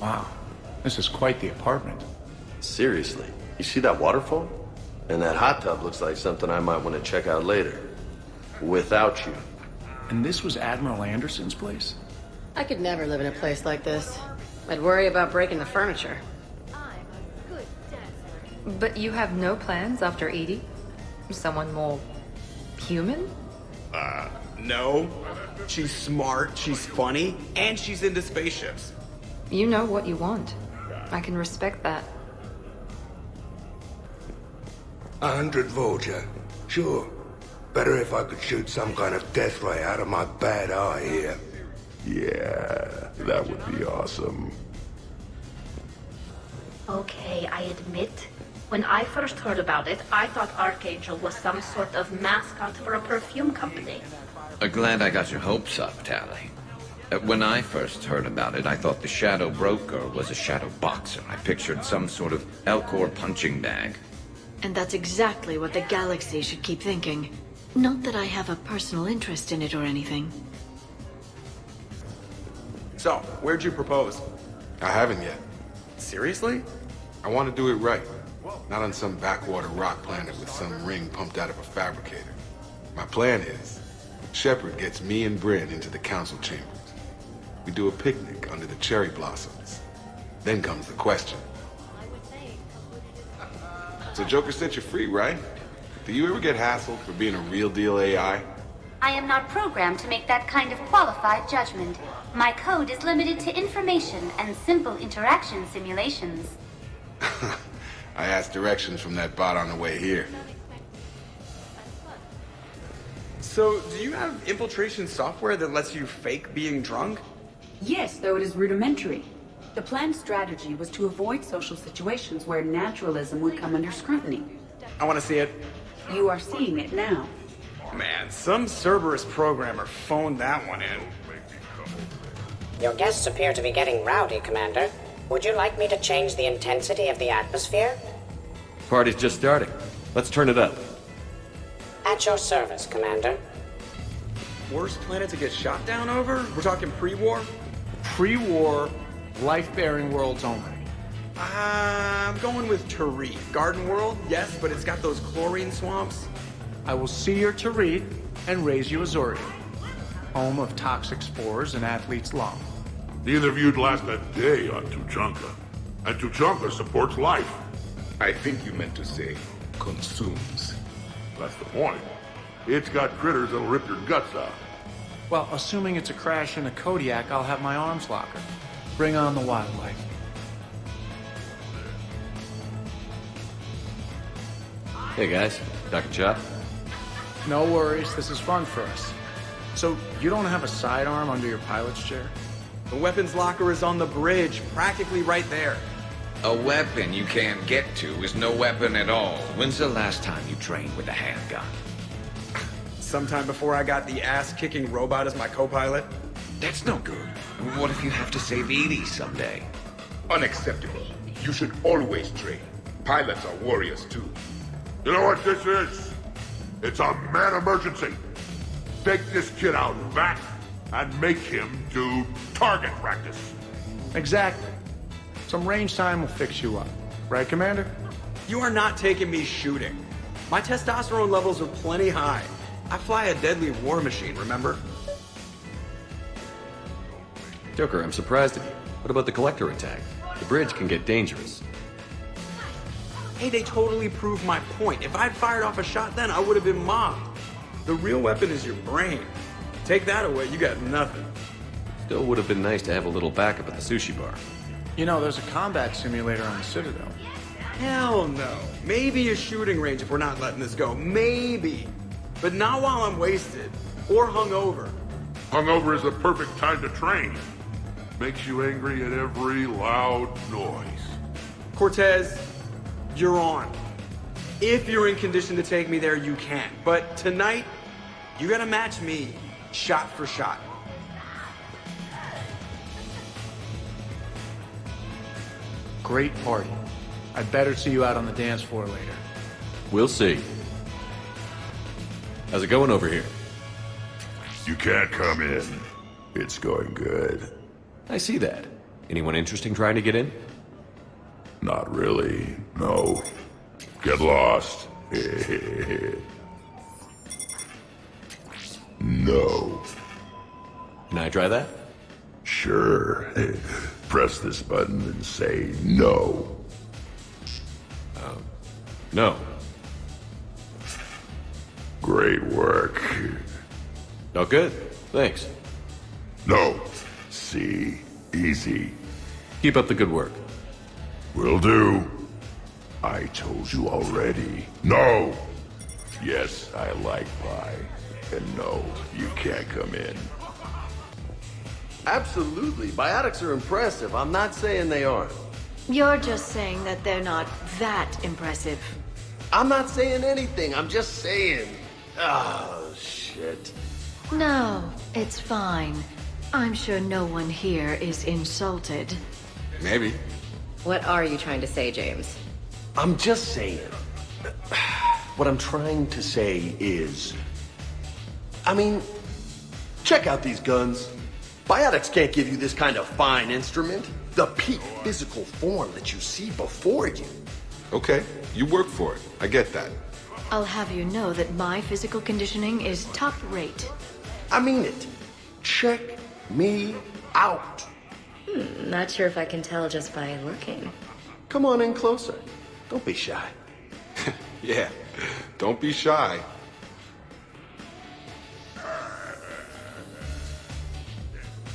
Wow, this is quite the apartment. Seriously, you see that waterfall? And that hot tub looks like something I might want to check out later. Without you. And this was Admiral Anderson's place? I could never live in a place like this. I'd worry about breaking the furniture. But you have no plans after Edie? Someone more human? No. She's smart, she's funny, and she's into spaceships. You know what you want. I can respect that. 100 Vulture. Sure. Better if I could shoot some kind of death ray out of my bad eye here. Yeah, that would be awesome. Okay, I admit, when I first heard about it, I thought Archangel was some sort of mascot for a perfume company. Glad I got your hopes up, Tally. When I first heard about it, I thought the Shadow Broker was a shadow boxer. I pictured some sort of Elcor punching bag. And that's exactly what the galaxy should keep thinking. Not that I have a personal interest in it or anything. So, where'd you propose? I haven't yet. Seriously? I want to do it right. Not on some backwater rock planet with some ring pumped out of a fabricator. My plan is, Shepard gets me and Bryn into the council chambers. We do a picnic under the cherry blossoms. Then comes the question. So Joker set you free, right? Do you ever get hassled for being a real deal AI? I am not programmed to make that kind of qualified judgment. My code is limited to information and simple interaction simulations. I asked directions from that bot on the way here. So, do you have infiltration software that lets you fake being drunk? Yes, though it is rudimentary. The planned strategy was to avoid social situations where naturalism would come under scrutiny. I want to see it. You are seeing it now. Man, some Cerberus programmer phoned that one in. Your guests appear to be getting rowdy, Commander. Would you like me to change the intensity of the atmosphere? Party's just starting. Let's turn it up. At your service, Commander. Worst planet to get shot down over? We're talking pre-war? Pre-war, life-bearing worlds only. I'm going with Tariq. Garden World, yes, but it's got those chlorine swamps. I will see your Tariq and raise you Azorian, home of toxic spores and athlete's lung. The interview'd last a day on Tuchanka, and Tuchanka supports life. I think you meant to say consumes. That's the point. It's got critters that'll rip your guts out. Well, assuming it's a crash in a Kodiak, I'll have my arms locker. Bring on the wildlife. Hey guys, Dr. Chop. No worries, this is fun for us. So, you don't have a sidearm under your pilot's chair? The weapons locker is on the bridge, practically right there. A weapon you can't get to is no weapon at all. When's the last time you trained with a handgun? Sometime before I got the ass-kicking robot as my co-pilot. That's no good. What if you have to save Edie someday? Unacceptable. You should always train. Pilots are warriors too. You know what this is? It's a mad emergency. Take this kid out back and make him do target practice. Exactly. Some range time will fix you up. Right, Commander? You are not taking me shooting. My testosterone levels are plenty high. I fly a deadly war machine, remember? Joker, I'm surprised at you. What about the collector attack? The bridge can get dangerous. Hey, they totally proved my point. If I'd fired off a shot then, I would have been mobbed. The real weapon is your brain. Take that away, you got nothing. Still would have been nice to have a little backup at the sushi bar. You know, there's a combat simulator on the Citadel. Hell no. Maybe a shooting range if we're not letting this go. Maybe. But not while I'm wasted. Or hungover. Hungover is the perfect time to train. Makes you angry at every loud noise. Cortez, you're on. If you're in condition to take me there, you can. But tonight, you gotta match me, shot for shot. Great party. I'd better see you out on the dance floor later. We'll see. How's it going over here? You can't come in. It's going good. I see that. Anyone interesting trying to get in? Not really, no. Get lost. No. Can I try that? Sure. Press this button and say no. No. Great work. Oh, good. Thanks. No. See? Easy. Keep up the good work. Will do. I told you already. No! Yes, I like pie. And no, you can't come in. Absolutely. Biotics are impressive. I'm not saying they aren't. You're just saying that they're not that impressive. I'm not saying anything. I'm just saying. Oh, shit. No, it's fine. I'm sure no one here is insulted. Maybe. What are you trying to say, James? I'm just saying. What I'm trying to say is... I mean, check out these guns. Biotics can't give you this kind of fine instrument. The peak physical form that you see before you. Okay, you work for it. I get that. I'll have you know that my physical conditioning is top rate. I mean it. Check me out. Not sure if I can tell just by looking. Come on in closer. Don't be shy. Yeah, don't be shy.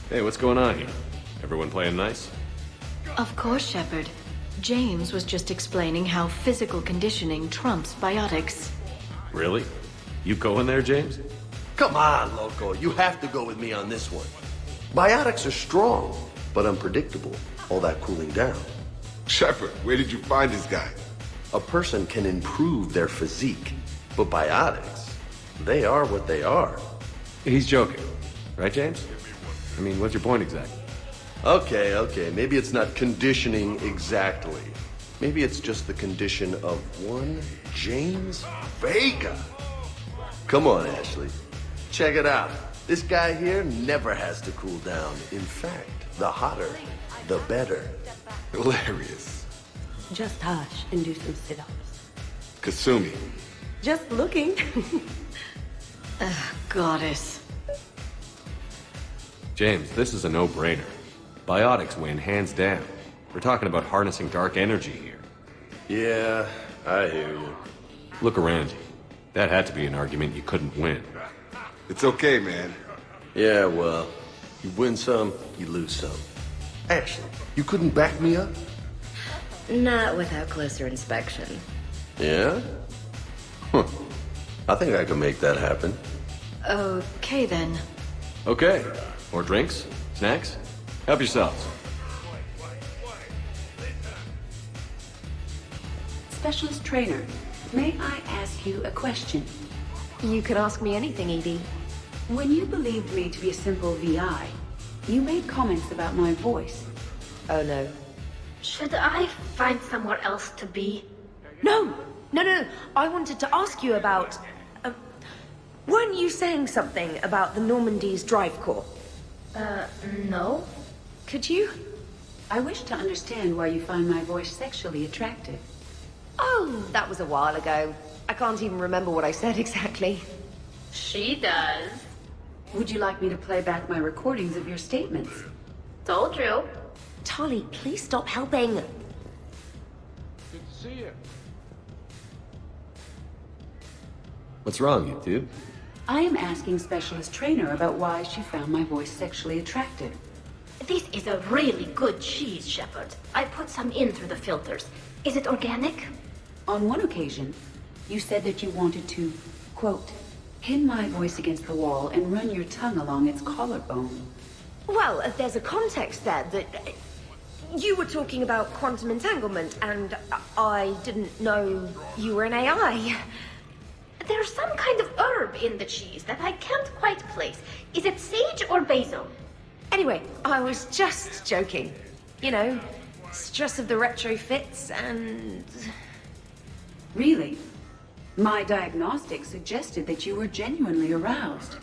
Hey, what's going on here? Everyone playing nice? Of course, Shepard. James was just explaining how physical conditioning trumps biotics. Really? You going there, James? Come on, Loco. You have to go with me on this one. Biotics are strong, but unpredictable. All that cooling down. Shepard, where did you find this guy? A person can improve their physique, but biotics, they are what they are. He's joking. Right, James? I mean, what's your point exactly? Okay. Maybe it's not conditioning exactly. Maybe it's just the condition of one James Vega. Come on, Ashley. Check it out. This guy here never has to cool down. In fact, the hotter, the better. Hilarious. Just hush and do some sit-ups. Kasumi. Just looking. Goddess. James, this is a no-brainer. Biotics win, hands down. We're talking about harnessing dark energy here. Yeah, I hear you. Look around you. That had to be an argument you couldn't win. It's okay, man. Yeah, well, you win some, you lose some. Ashley, you couldn't back me up? Not without closer inspection. Yeah? Huh. I think I can make that happen. Okay then. Okay. More drinks? Snacks? Help yourselves. Specialist trainer, may I ask you a question? You can ask me anything, Edie. When you believed me to be a simple VI, you made comments about my voice. Oh no. Should I find somewhere else to be? No! No. I wanted to ask you about... weren't you saying something about the Normandy's drive core? No. Could you? I wish to understand why you find my voice sexually attractive. Oh, that was a while ago. I can't even remember what I said exactly. She does. Would you like me to play back my recordings of your statements? Told you. Tali, please stop helping. Good to see you. What's wrong, you two? I am asking Specialist Trainer about why she found my voice sexually attractive. This is a really good cheese, Shepard. I put some in through the filters. Is it organic? On one occasion, you said that you wanted to, quote, pin my voice against the wall and run your tongue along its collarbone. Well, there's a context there that... you were talking about quantum entanglement, and I didn't know you were an AI. There's some kind of herb in the cheese that I can't quite place. Is it sage or basil? Anyway, I was just joking. You know, stress of the retrofits and... Really? My diagnostics suggested that you were genuinely aroused.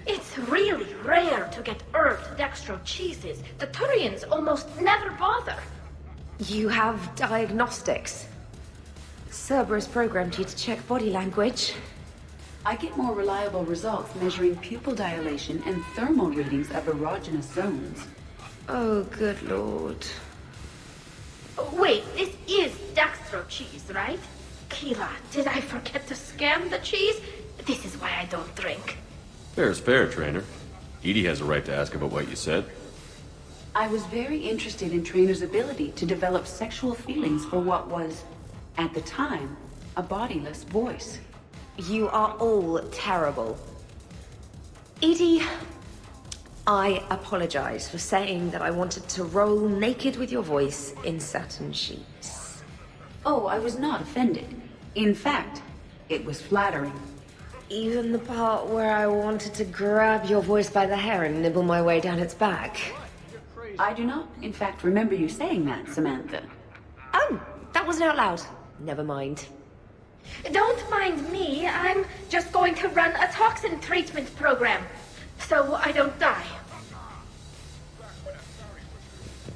It's really rare to get herbed dextro cheeses. The Turians almost never bother. You have diagnostics. Cerberus programmed you to check body language. I get more reliable results measuring pupil dilation and thermal readings of erogenous zones. Oh, good lord. Wait, this is dextro cheese, right? Keela, did I forget to scan the cheese? This is why I don't drink. Fair's fair, Trainer. Edie has a right to ask about what you said. I was very interested in Trainer's ability to develop sexual feelings for what was, at the time, a bodiless voice. You are all terrible. Edie, I apologize for saying that I wanted to roll naked with your voice in satin sheets. Oh, I was not offended. In fact, it was flattering. Even the part where I wanted to grab your voice by the hair and nibble my way down its back. I do not, in fact, remember you saying that, Samantha. Oh, that wasn't out loud. Never mind. Don't mind me. I'm just going to run a toxin treatment program, so I don't die.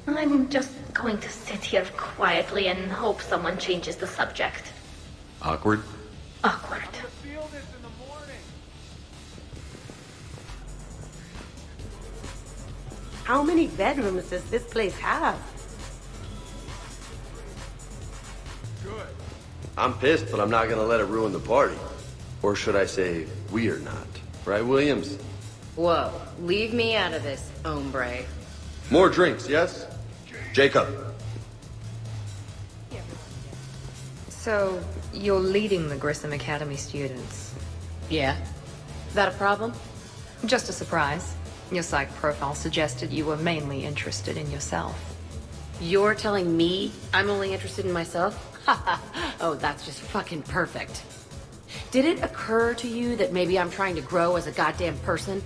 I'm just going to sit here quietly and hope someone changes the subject. Awkward? Awkward. How many bedrooms does this place have? I'm pissed, but I'm not gonna let it ruin the party. Or should I say, we are not. Right, Williams? Whoa, leave me out of this, hombre. More drinks, yes? Jacob. So, you're leading the Grissom Academy students? Yeah. That a problem? Just a surprise. Your psych profile suggested you were mainly interested in yourself. You're telling me I'm only interested in myself? Oh, that's just fucking perfect. Did it occur to you that maybe I'm trying to grow as a goddamn person?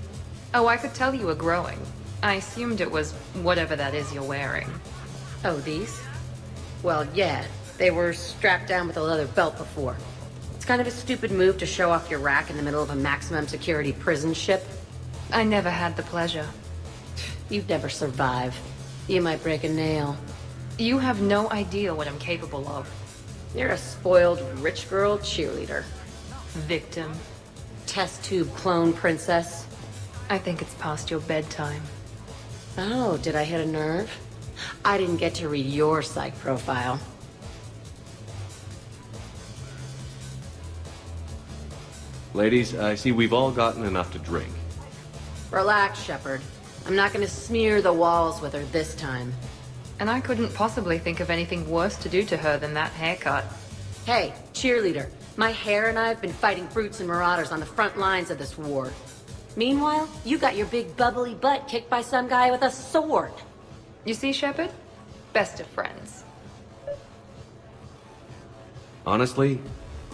Oh, I could tell you were growing. I assumed it was whatever that is you're wearing. Oh, these? Well, yeah. They were strapped down with a leather belt before. It's kind of a stupid move to show off your rack in the middle of a maximum security prison ship. I never had the pleasure. You'd never survive. You might break a nail. You have no idea what I'm capable of. You're a spoiled rich girl cheerleader. Victim. Test tube clone princess. I think it's past your bedtime. Oh, did I hit a nerve? I didn't get to read your psych profile. Ladies, I see we've all gotten enough to drink. Relax, Shepard. I'm not gonna smear the walls with her this time. And I couldn't possibly think of anything worse to do to her than that haircut. Hey, cheerleader. My hair and I have been fighting brutes and marauders on the front lines of this war. Meanwhile, you got your big bubbly butt kicked by some guy with a sword. You see, Shepard? Best of friends. Honestly,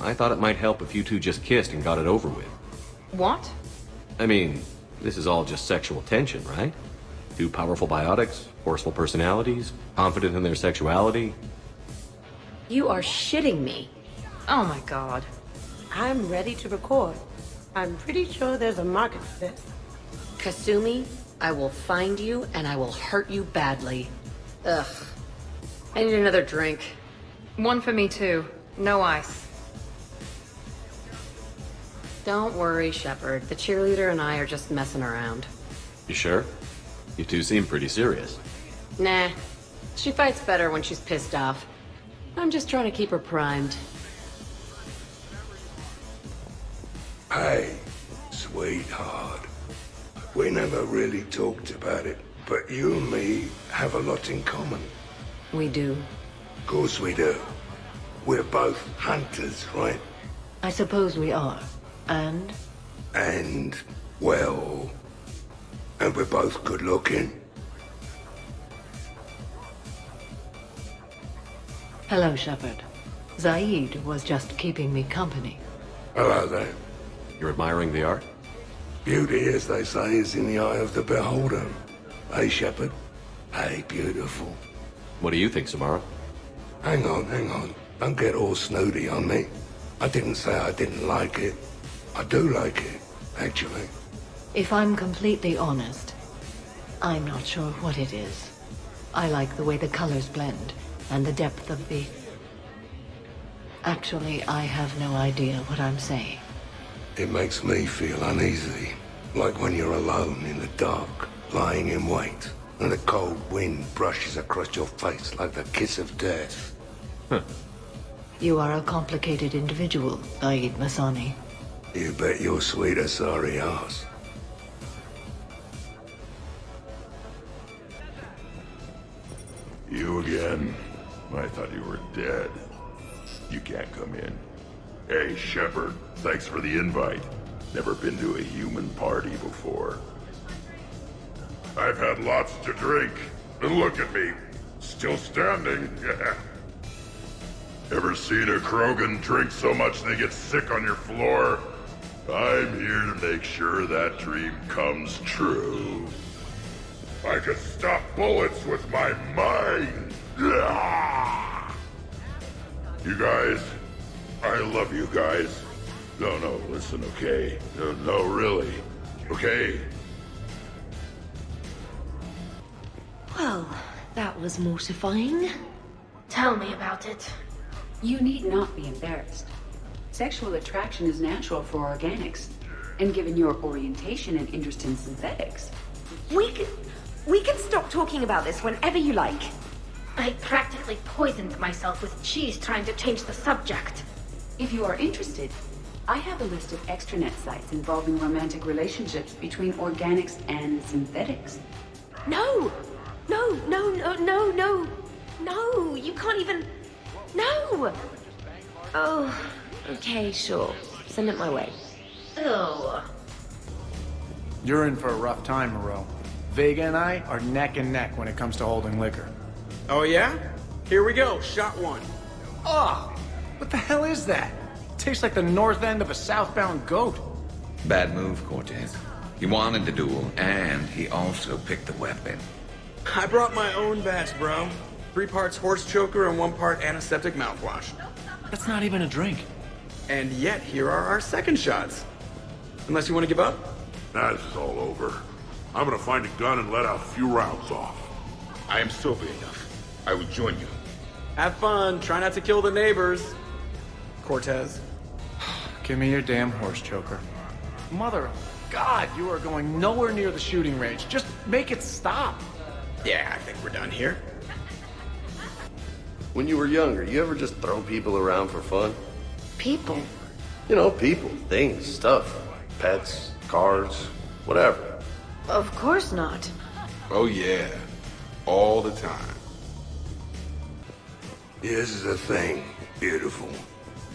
I thought it might help if you two just kissed and got it over with. What? I mean, this is all just sexual tension, right? Two powerful biotics, forceful personalities, confident in their sexuality. You are shitting me. Oh my god. I'm ready to record. I'm pretty sure there's a market for this. Kasumi, I will find you and I will hurt you badly. Ugh. I need another drink. One for me too. No ice. Don't worry, Shepard. The cheerleader and I are just messing around. You sure? You two seem pretty serious. Nah. She fights better when she's pissed off. I'm just trying to keep her primed. Hey, sweetheart. We never really talked about it, but you and me have a lot in common. We do. Of course we do. We're both hunters, right? I suppose we are. And? And, well... And we're both good looking. Hello, Shepard. Zaid was just keeping me company. Hello there. You're admiring the art? Beauty, as they say, is in the eye of the beholder. Hey, Shepard. Hey, beautiful. What do you think, Samara? Hang on. Don't get all snooty on me. I didn't say I didn't like it. I do like it, actually. If I'm completely honest, I'm not sure what it is. I like the way the colors blend, and the depth of the... Actually, I have no idea what I'm saying. It makes me feel uneasy. Like when you're alone in the dark, lying in wait, and the cold wind brushes across your face like the kiss of death. You are a complicated individual, Zaid Masani. You bet your sweeter sorry ass. You again? I thought you were dead. You can't come in. Hey, Shepard, thanks for the invite. Never been to a human party before. I've had lots to drink, and look at me, still standing. Ever seen a Krogan drink so much they get sick on your floor? I'm here to make sure that dream comes true. I can stop bullets with my mind. You guys, I love you guys. No, listen, okay? No, really. Okay? Well, that was mortifying. Tell me about it. You need not be embarrassed. Sexual attraction is natural for organics. And given your orientation and interest in synthetics... We can stop talking about this whenever you like. I practically poisoned myself with cheese trying to change the subject. If you are interested, I have a list of extranet sites involving romantic relationships between organics and synthetics. No, you can't even... No! Oh, okay, sure. Send it my way. Ew. You're in for a rough time, Moreau. Vega and I are neck and neck when it comes to holding liquor. Oh yeah? Here we go, shot one. Oh, what the hell is that? Tastes like the north end of a southbound goat. Bad move, Cortez. He wanted the duel, and he also picked the weapon. I brought my own batch, bro. 3 parts horse choker and 1 part antiseptic mouthwash. That's not even a drink. And yet, here are our second shots. Unless you want to give up? Nah, this is all over. I'm gonna find a gun and let out a few rounds off. I am sober enough. I will join you. Have fun. Try not to kill the neighbors. Cortez. Give me your damn horse choker. Mother of God, you are going nowhere near the shooting range. Just make it stop. Yeah, I think we're done here. When you were younger, you ever just throw people around for fun? People? You know, people, things, stuff. Pets, cars, whatever. Of course not. Oh yeah, all the time. Here's the thing, beautiful.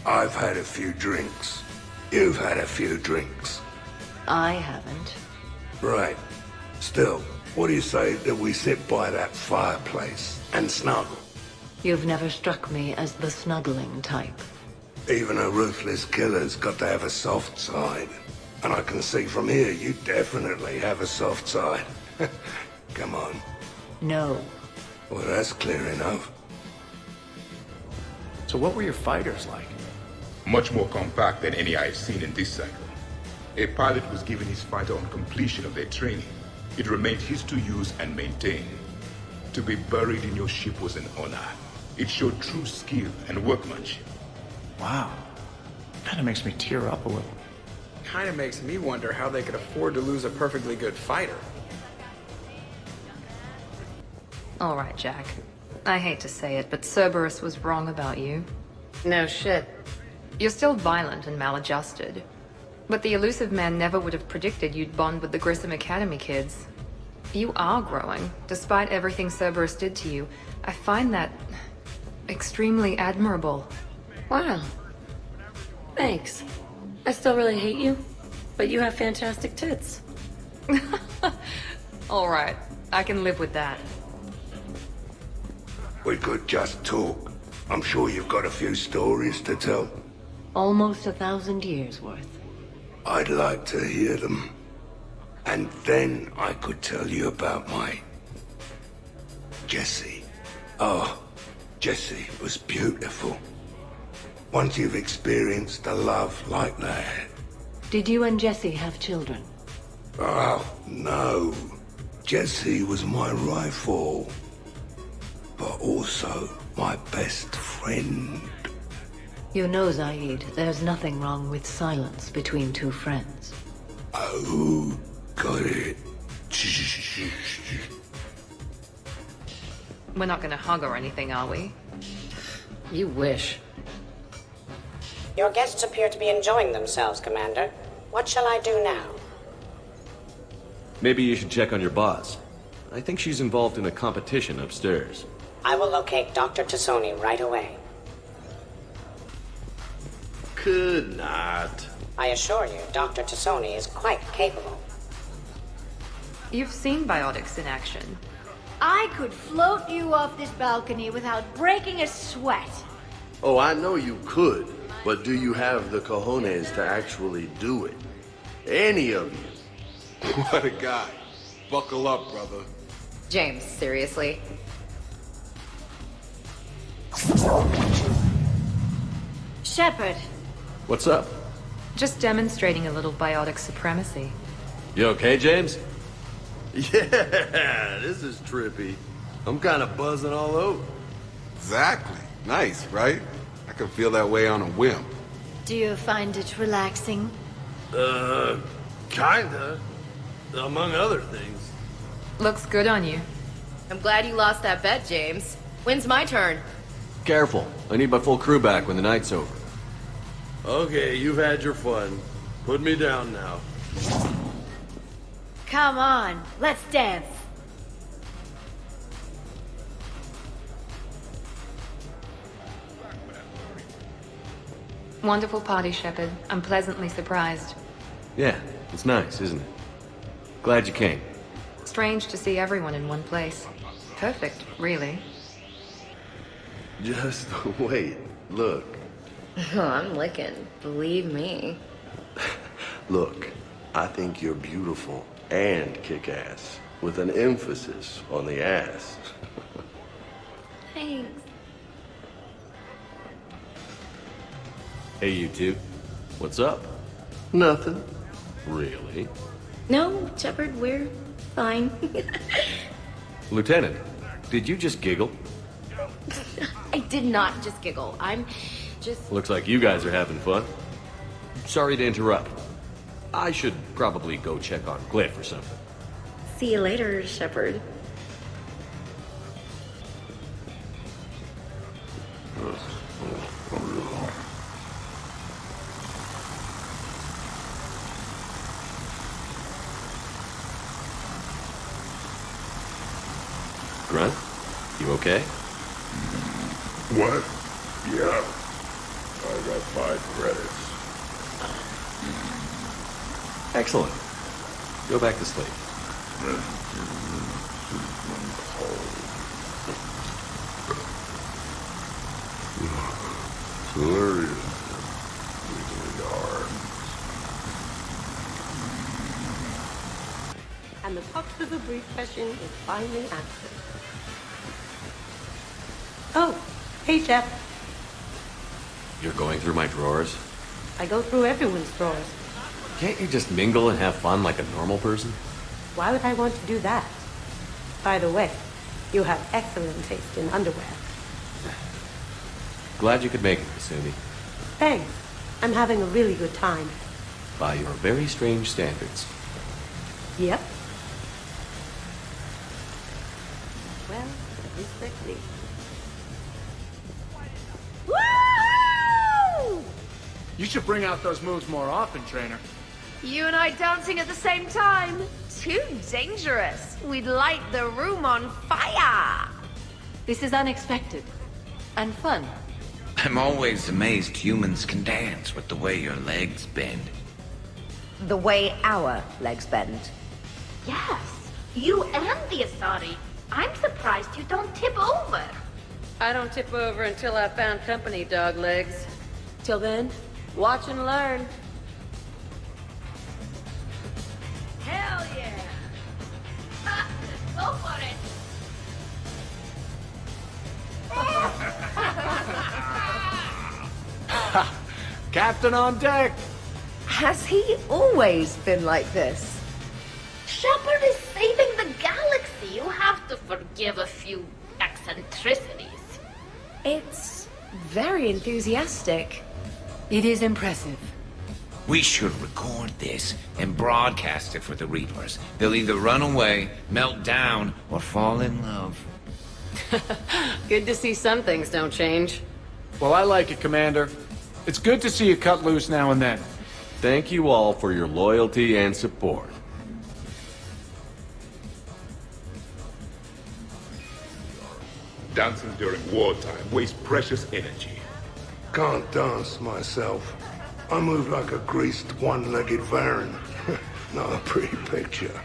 I've had a few drinks. You've had a few drinks. I haven't. Right. Still, what do you say that we sit by that fireplace and snuggle? You've never struck me as the snuggling type. Even a ruthless killer's got to have a soft side. And I can see from here you definitely have a soft side. Come on. No. Well, that's clear enough. So what were your fighters like? Much more compact than any I've seen in this cycle. A pilot was given his fighter on completion of their training. It remained his to use and maintain. To be buried in your ship was an honor. It showed true skill and workmanship. Wow. Kinda makes me tear up a little. Kinda makes me wonder how they could afford to lose a perfectly good fighter. All right, Jack. I hate to say it, but Cerberus was wrong about you. No shit. You're still violent and maladjusted. But the elusive man never would have predicted you'd bond with the Grissom Academy kids. You are growing, despite everything Cerberus did to you. I find that extremely admirable. Wow. Thanks. I still really hate you, but you have fantastic tits. All right, I can live with that. We could just talk. I'm sure you've got a few stories to tell. Almost 1,000 years worth. I'd like to hear them. And then I could tell you about my... Jessie. Oh, Jessie was beautiful. Once you've experienced a love like that... Did you and Jessie have children? Oh, no. Jessie was my rifle. But also my best friend. You know, Zaid, there's nothing wrong with silence between two friends. Oh, got it. We're not gonna hug or anything, are we? You wish. Your guests appear to be enjoying themselves, Commander. What shall I do now? Maybe you should check on your boss. I think she's involved in a competition upstairs. I will locate Dr. Tassoni right away. Could not. I assure you, Dr. Tassoni is quite capable. You've seen biotics in action. I could float you off this balcony without breaking a sweat. Oh, I know you could, but do you have the cojones to actually do it? Any of you? What a guy. Buckle up, brother. James, seriously? Shepard. What's up? Just demonstrating a little biotic supremacy. You okay, James? Yeah, this is trippy. I'm kind of buzzing all over. Exactly. Nice, right? I can feel that way on a whim. Do you find it relaxing? Kinda. Among other things. Looks good on you. I'm glad you lost that bet, James. When's my turn? Careful. I need my full crew back when the night's over. Okay, you've had your fun. Put me down now. Come on, let's dance. Wonderful party, Shepard. I'm pleasantly surprised. Yeah, it's nice, isn't it? Glad you came. Strange to see everyone in one place. Perfect, really. Just wait. Look. Oh, I'm licking. Believe me. Look, I think you're beautiful and kick-ass, with an emphasis on the ass. Thanks. Hey, you two. What's up? Nothing. Really? No, Shepard, we're fine. Lieutenant, did you just giggle? I did not just giggle. I'm just... Looks like you guys are having fun. Sorry to interrupt. I should probably go check on Glyph or something. See you later, Shepard. Grunt, you okay? What? Yeah. got 5 credits. Excellent. Go back to sleep. So there he is. Wiggly arms. And the box of the brief question is finally answered. Oh, hey, Jeff. You're going through my drawers? I go through everyone's drawers. Can't you just mingle and have fun like a normal person? Why would I want to do that? By the way, you have excellent taste in underwear. Glad you could make it, Kasumi. Thanks. I'm having a really good time. By your very strange standards. Yep. Well, at least let's see. Woo! You should bring out those moves more often, trainer. You and I dancing at the same time? Too dangerous. We'd light the room on fire. This is unexpected. And fun. I'm always amazed humans can dance with the way your legs bend. The way our legs bend. Yes, you and the Asari. I'm surprised you don't tip over. I don't tip over until I found company, dog legs. Till then, watch and learn. Hell yeah! Ha, go for it! Captain on deck! Has he always been like this? Shepard is saving the galaxy. You have to forgive a few eccentricities. It's very enthusiastic. It is impressive. We should record this and broadcast it for the Reapers. They'll either run away, melt down, or fall in love. Good to see some things don't change. Well, I like it, Commander. It's good to see you cut loose now and then. Thank you all for your loyalty and support. Dancing during wartime wastes precious energy. Can't dance myself. I move like a greased one-legged Varan. Not a pretty picture.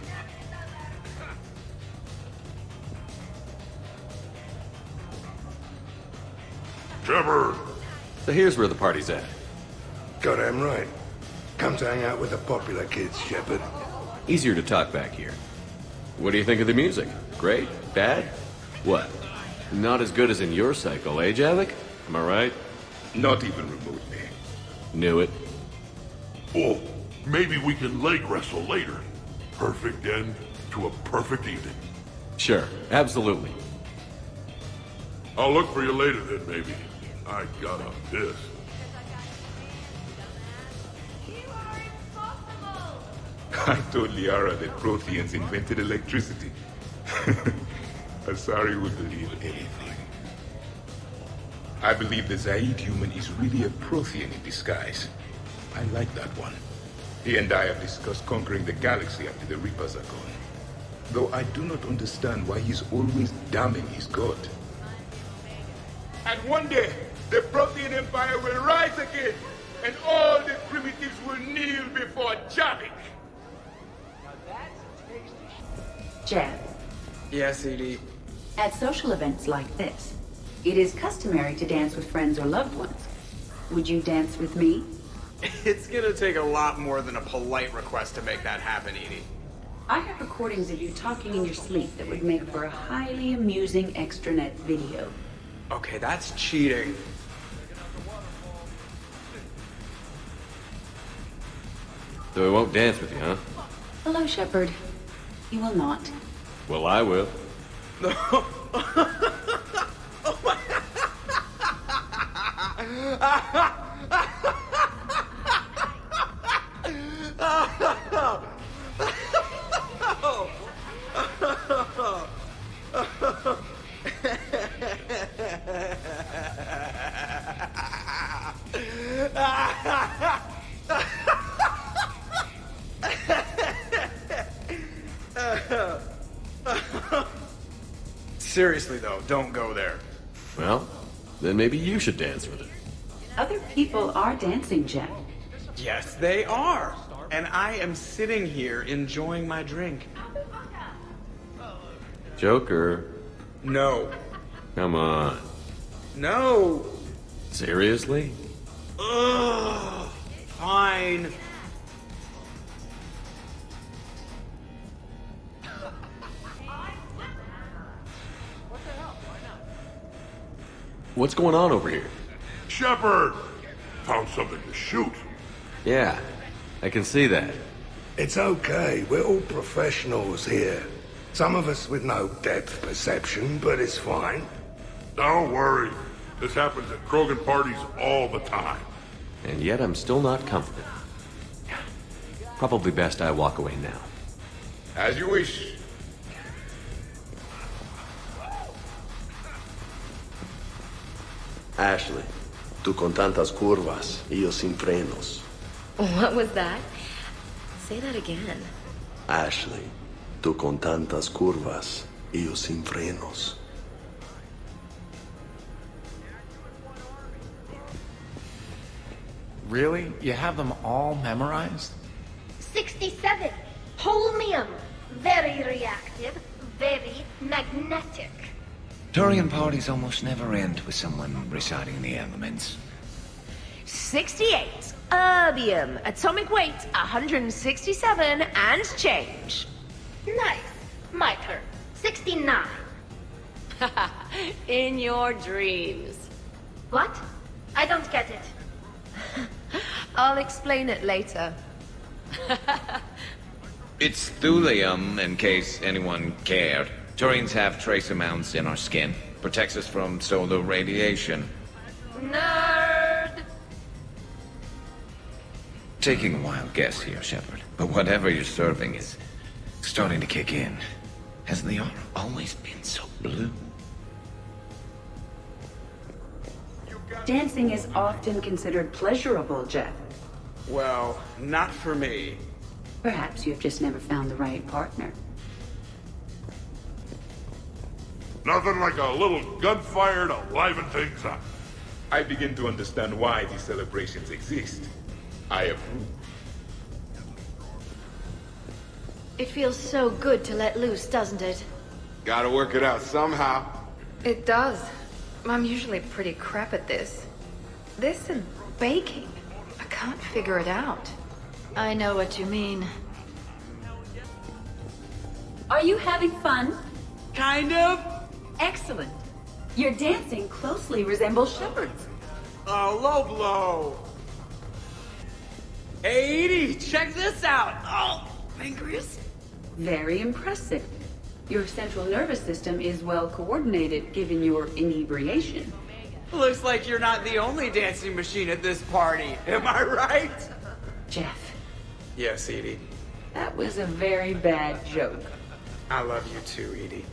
Shepard! So here's where the party's at. Goddamn right. Come to hang out with the popular kids, Shepard. Easier to talk back here. What do you think of the music? Great? Bad? What? Not as good as in your cycle, eh, Javik? Am I right? Not even remotely. Knew it. Oh, maybe we can leg wrestle later. Perfect end to a perfect evening. Sure, absolutely. I'll look for you later then, maybe. I gotta piss. I told Liara that Protheans invented electricity. Asari would believe anything. I believe the Zaid human is really a Prothean in disguise. I like that one. He and I have discussed conquering the galaxy after the Reapers are gone. Though I do not understand why he's always damning his god. And one day, the Prothean Empire will rise again, and all the primitives will kneel before Javik. Jeff, Yes, Edie. at social events like this, it is customary to dance with friends or loved ones. Would you dance with me? It's gonna take a lot more than a polite request to make that happen, Edie. I have recordings of you talking in your sleep that would make for a highly amusing extranet video. Okay, that's cheating. So I won't dance with you, huh? Hello, Shepard. You will not. Well, I will. Seriously though, don't go there. Well, then maybe you should dance with it. Other people are dancing, Jeff. Yes, they are. And I am sitting here enjoying my drink. Joker. No. Come on. No. Seriously? Ugh. Fine. What's going on over here? Shepard! Found something to shoot. Yeah, I can see that. It's okay, we're all professionals here. Some of us with no depth perception, but it's fine. Don't worry. This happens at Krogan parties all the time. And yet I'm still not confident. Probably best I walk away now. As you wish. Ashley, tú con tantas curvas y yo sin frenos. What was that? Say that again. Ashley, tú con tantas curvas y yo sin frenos. Really? You have them all memorized? 67. Holmium. Very reactive. Very magnetic. Turian parties almost never end with someone reciting the elements. 68. Erbium. Atomic weight 167 and change. Nice. My turn. 69. In your dreams. What? I don't get it. I'll explain it later. It's thulium, in case anyone cared. Turians have trace amounts in our skin. Protects us from solar radiation. Nerd! Taking a wild guess here, Shepard, but whatever you're serving is starting to kick in. Has the aura always been so blue? Dancing is often considered pleasurable, Jeff. Well, not for me. Perhaps you've just never found the right partner. Nothing like a little gunfire to liven things up. I begin to understand why these celebrations exist. I approve. It feels so good to let loose, doesn't it? Gotta work it out somehow. It does. I'm usually pretty crap at this. This and baking. I can't figure it out. I know what you mean. Are you having fun? Kind of. Excellent. Your dancing closely resembles Shepard's. Oh, low blow. Hey, Edie, check this out. Oh, pancreas. Very impressive. Your central nervous system is well coordinated given your inebriation. Looks like you're not the only dancing machine at this party. Am I right? Jeff, Yes, Edie. that was a very bad joke. I love you too, Edie.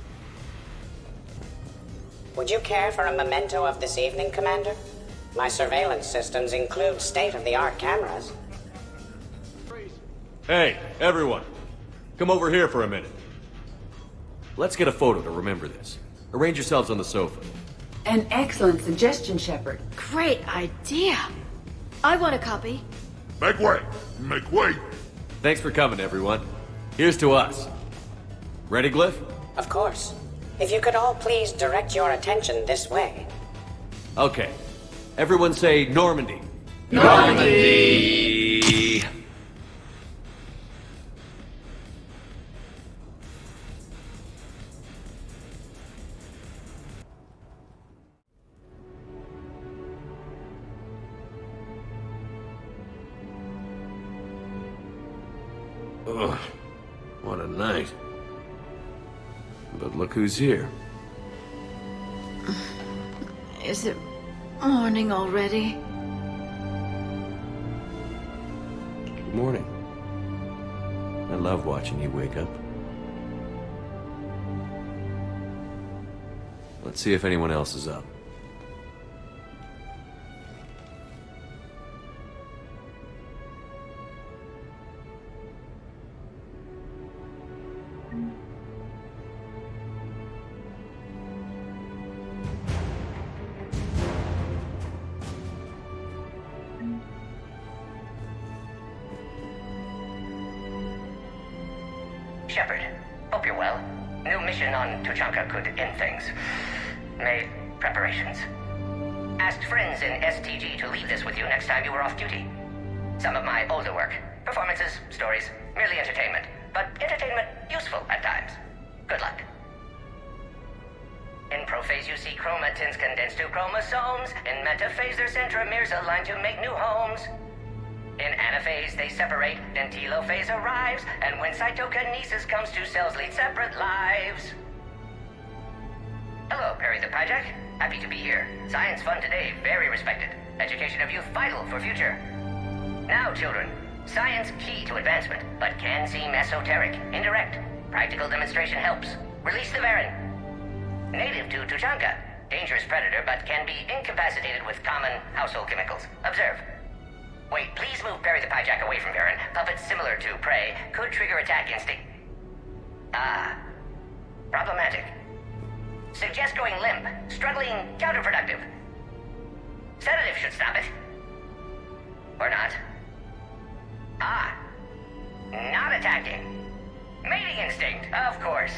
Would you care for a memento of this evening, Commander? My surveillance systems include state-of-the-art cameras. Hey, everyone. Come over here for a minute. Let's get a photo to remember this. Arrange yourselves on the sofa. An excellent suggestion, Shepard. Great idea. I want a copy. Make way! Make way! Thanks for coming, everyone. Here's to us. Ready, Glyph? Of course. If you could all please direct your attention this way. Okay. Everyone say Normandy. Normandy! Ugh, what a night. But look who's here. Is it morning already? Good morning. I love watching you wake up. Let's see if anyone else is up. Shepard. Hope you're well. New mission on Tuchanka could end things. Made preparations. Asked friends in STG to leave this with you next time you were off duty. Some of my older work. Performances, stories, merely entertainment. But entertainment useful at times. Good luck. In prophase you see chromatins condensed to chromosomes. In metaphase their centromeres align to make new homes. In anaphase they separate, then telophase arrives, and when cytokinesis comes, two cells lead separate lives. Hello, Perry the Pyjak. Happy to be here. Science fun today, very respected. Education of youth vital for future. Now, children, science key to advancement, but can seem esoteric, indirect. Practical demonstration helps. Release the Varen. Native to Tuchanka. Dangerous predator, but can be incapacitated with common household chemicals. Observe. Wait, please move Perry the Pyjak away from Varen. Puppets similar to prey could trigger attack instinct. Ah. Problematic. Suggest going limp. Struggling, counterproductive. Sedative should stop it. Or not. Ah. Not attacking. Mating instinct, of course.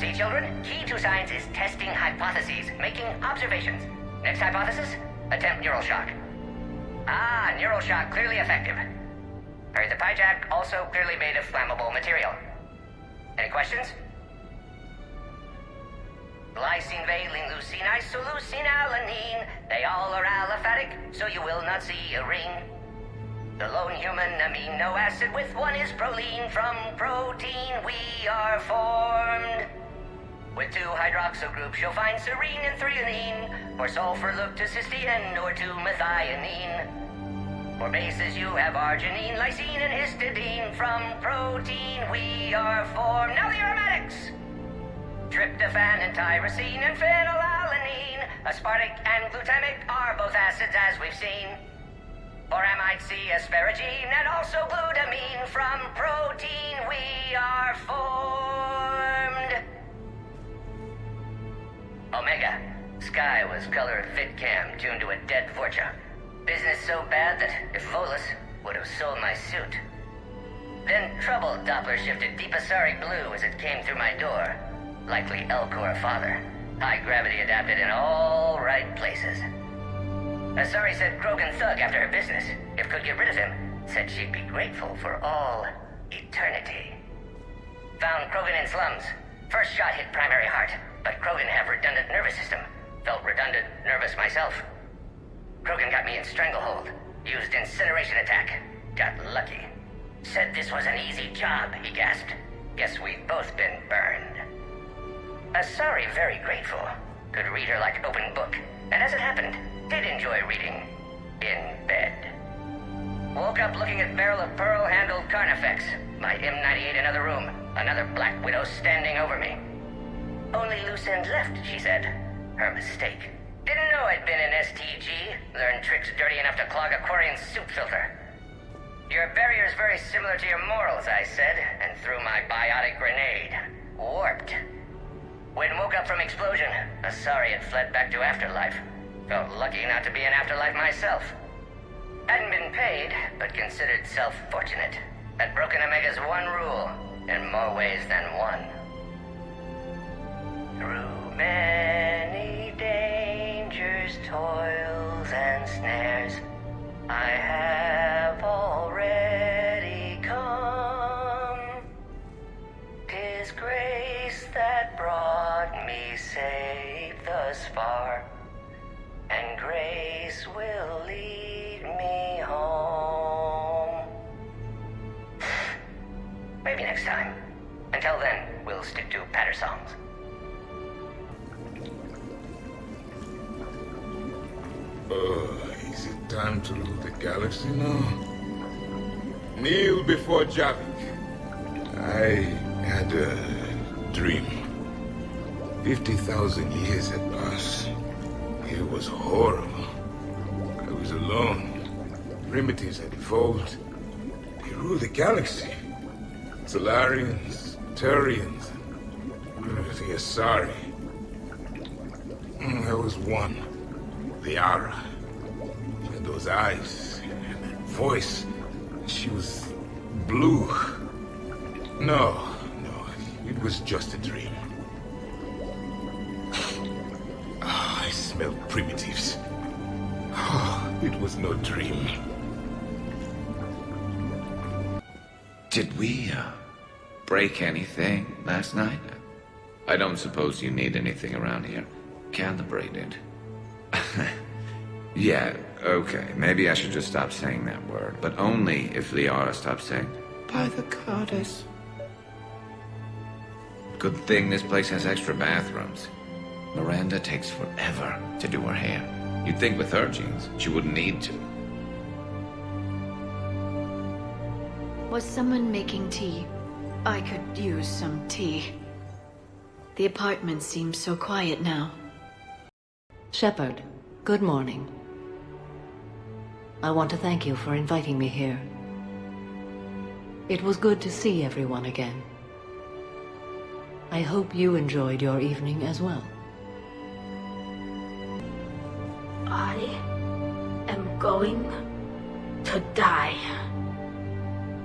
See, children? Key to science is testing hypotheses, making observations. Next hypothesis? Attempt neural shock. Ah, neural shock clearly effective. Perry the Pyjak also clearly made of flammable material. Any questions? Glycine, valine, leucine, isoleucine, alanine. They all are aliphatic, so you will not see a ring. The lone human amino acid with one is proline. From protein we are formed. With two hydroxyl groups you'll find serine and threonine. For sulfur look to cysteine or to methionine. For bases you have arginine, lysine, and histidine. From protein we are formed. Now the aromatics! Tryptophan and tyrosine and phenylalanine. Aspartic and glutamic are both acids as we've seen. Foramide C, asparagine, and also glutamine. From protein we are formed. Omega. Sky was color VidCam tuned to a dead Vorcha. Business so bad that if Volus would have sold my suit. Then trouble Doppler shifted Deepasari blue as it came through my door. Likely Elcor father. High gravity adapted in all right places. Asari said Krogan thug after her business. If could get rid of him, said she'd be grateful for all eternity. Found Krogan in slums. First shot hit primary heart, but Krogan have redundant nervous system. Felt redundant nervous myself. Krogan got me in stranglehold. Used incineration attack. Got lucky. Said this was an easy job, he gasped. Guess we've both been burned. Asari very grateful. Could read her like open book. And as it happened, did enjoy reading. In bed. Woke up looking at barrel of pearl-handled Carnifex. My M98 in another room. Another Black Widow standing over me. Only loose end left, she said. Her mistake. Didn't know I'd been in STG. Learned tricks dirty enough to clog a Quarian soup filter. Your barrier's very similar to your morals, I said, and threw my biotic grenade. Warped. When woke up from explosion, Asari had fled back to Afterlife. Felt lucky not to be in Afterlife myself. Hadn't been paid, but considered self-fortunate. Had broken Omega's one rule, in more ways than one. Through many dangers, toils, and snares, I have already come. 'Tis grace that brought me safe thus far, and grace will lead me home. Maybe next time. Until then, we'll stick to patter songs. Is it time to rule the galaxy now? Kneel before Javik. I had a dream. 50,000 years had passed. It was horrible. I was alone. Primitives had evolved. They ruled the galaxy. Solarians, Turians, the Asari. There was one. The Ara. She had those eyes and that voice. She was blue. No, it was just a dream. I smelled primitives. It was no dream. Did we, break anything last night? I don't suppose you need anything around here. Calibrated. Yeah, okay. Maybe I should just stop saying that word. But only if Liara stops saying, by the goddess. Good thing this place has extra bathrooms. Miranda takes forever to do her hair. You'd think with her genes, she wouldn't need to. Was someone making tea? I could use some tea. The apartment seems so quiet now. Shepard, good morning. I want to thank you for inviting me here. It was good to see everyone again. I hope you enjoyed your evening as well. I am going to die.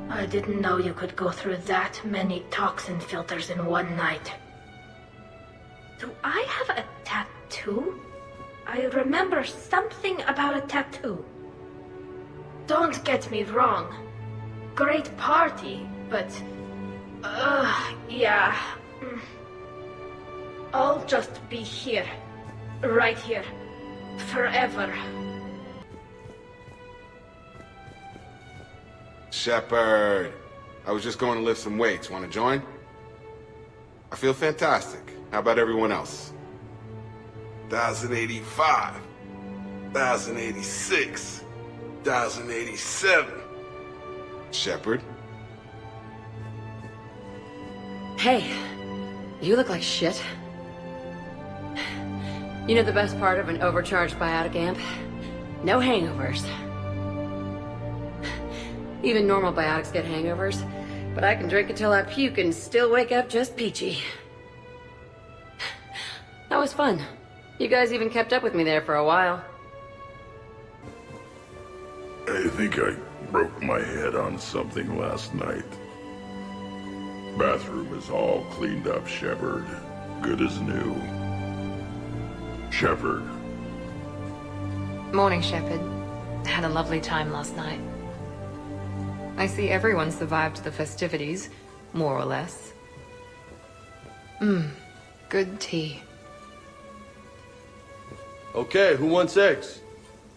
I didn't know you could go through that many toxin filters in one night. Do I have a tattoo? I remember something about a tattoo. Don't get me wrong. Great party, but... yeah. I'll just be here. Right here. Forever. Shepard, I was just going to lift some weights. Want to join? I feel fantastic. How about everyone else? 1,085, 1,086, 1,087. Shepard? Hey, you look like shit. You know the best part of an overcharged biotic amp? No hangovers. Even normal biotics get hangovers, but I can drink until I puke and still wake up just peachy. That was fun. You guys even kept up with me there for a while. I think I broke my head on something last night. Bathroom is all cleaned up, Shepard. Good as new. Shepard. Morning, Shepard. Had a lovely time last night. I see everyone survived the festivities, more or less. Good tea. Okay, who wants eggs?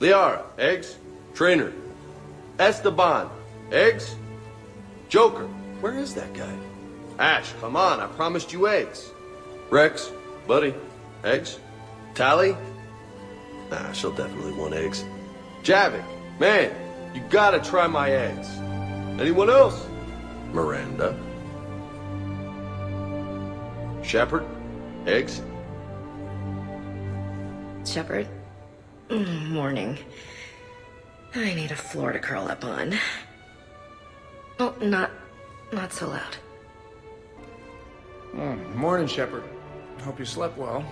Liara, eggs? Trainer. Esteban, eggs? Joker, where is that guy? Ash, come on, I promised you eggs. Rex, buddy, eggs? Tally? Nah, she'll definitely want eggs. Javik, man, you gotta try my eggs. Anyone else? Miranda. Shepard, eggs? Shepard? Morning. I need a floor to curl up on. Oh, not so loud. Morning, Shepard. Hope you slept well.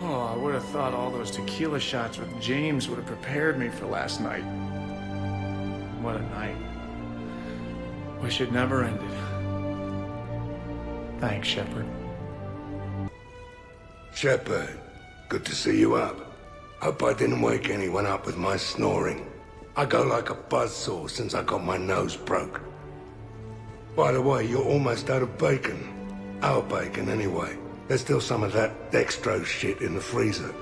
Oh, I would have thought all those tequila shots with James would have prepared me for last night. What a night. Wish it never ended. Thanks, Shepard. Shepard, good to see you up. Hope I didn't wake anyone up with my snoring. I go like a buzzsaw since I got my nose broke. By the way, you're almost out of bacon. Our bacon, anyway. There's still some of that dextrose shit in the freezer.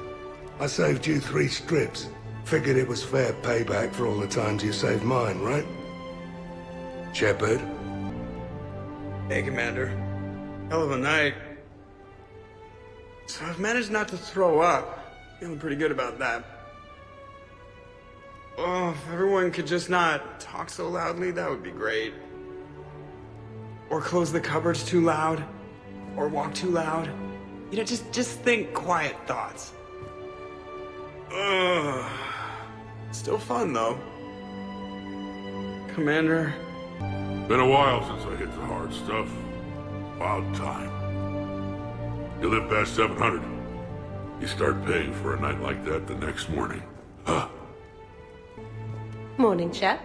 I saved you 3 strips. Figured it was fair payback for all the times you saved mine, right? Shepard? Hey, Commander. Hell of a night. So I've managed not to throw up. Feeling pretty good about that. Oh, if everyone could just not talk so loudly, that would be great. Or close the cupboards too loud. Or walk too loud. You know, just think quiet thoughts. Ugh. Still fun, though. Commander. Been a while since I hit the hard stuff. About time. You live past 700. You start paying for a night like that the next morning. Huh. Morning, chap.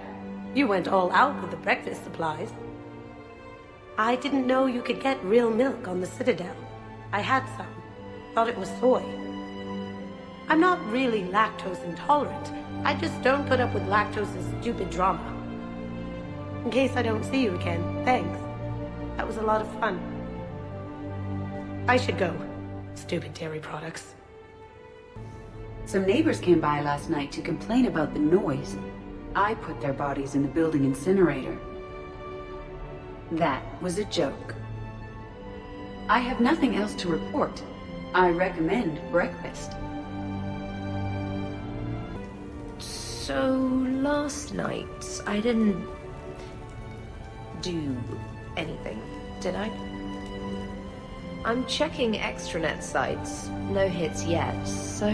You went all out with the breakfast supplies. I didn't know you could get real milk on the Citadel. I had some. Thought it was soy. I'm not really lactose intolerant. I just don't put up with lactose's stupid drama. In case I don't see you again, thanks. That was a lot of fun. I should go. Stupid dairy products. Some neighbors came by last night to complain about the noise. I put their bodies in the building incinerator. That was a joke. I have nothing else to report. I recommend breakfast. So, last night, I didn't do anything, did I? I'm checking extranet sites. No hits yet, so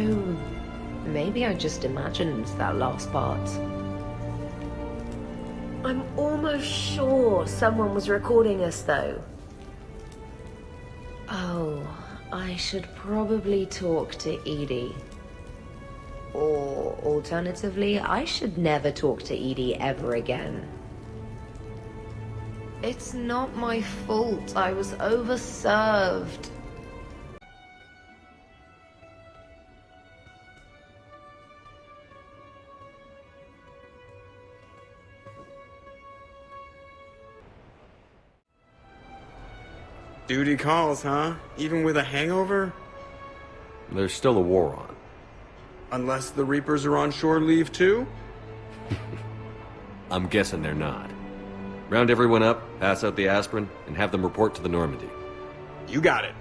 maybe I just imagined that last part. I'm almost sure someone was recording us, though. Oh, I should probably talk to Edie. Or, alternatively, I should never talk to Edie ever again. It's not my fault. I was overserved. Duty calls, huh? Even with a hangover? There's still a war on. Unless the Reapers are on shore leave too? I'm guessing they're not. Round everyone up, pass out the aspirin, and have them report to the Normandy. You got it.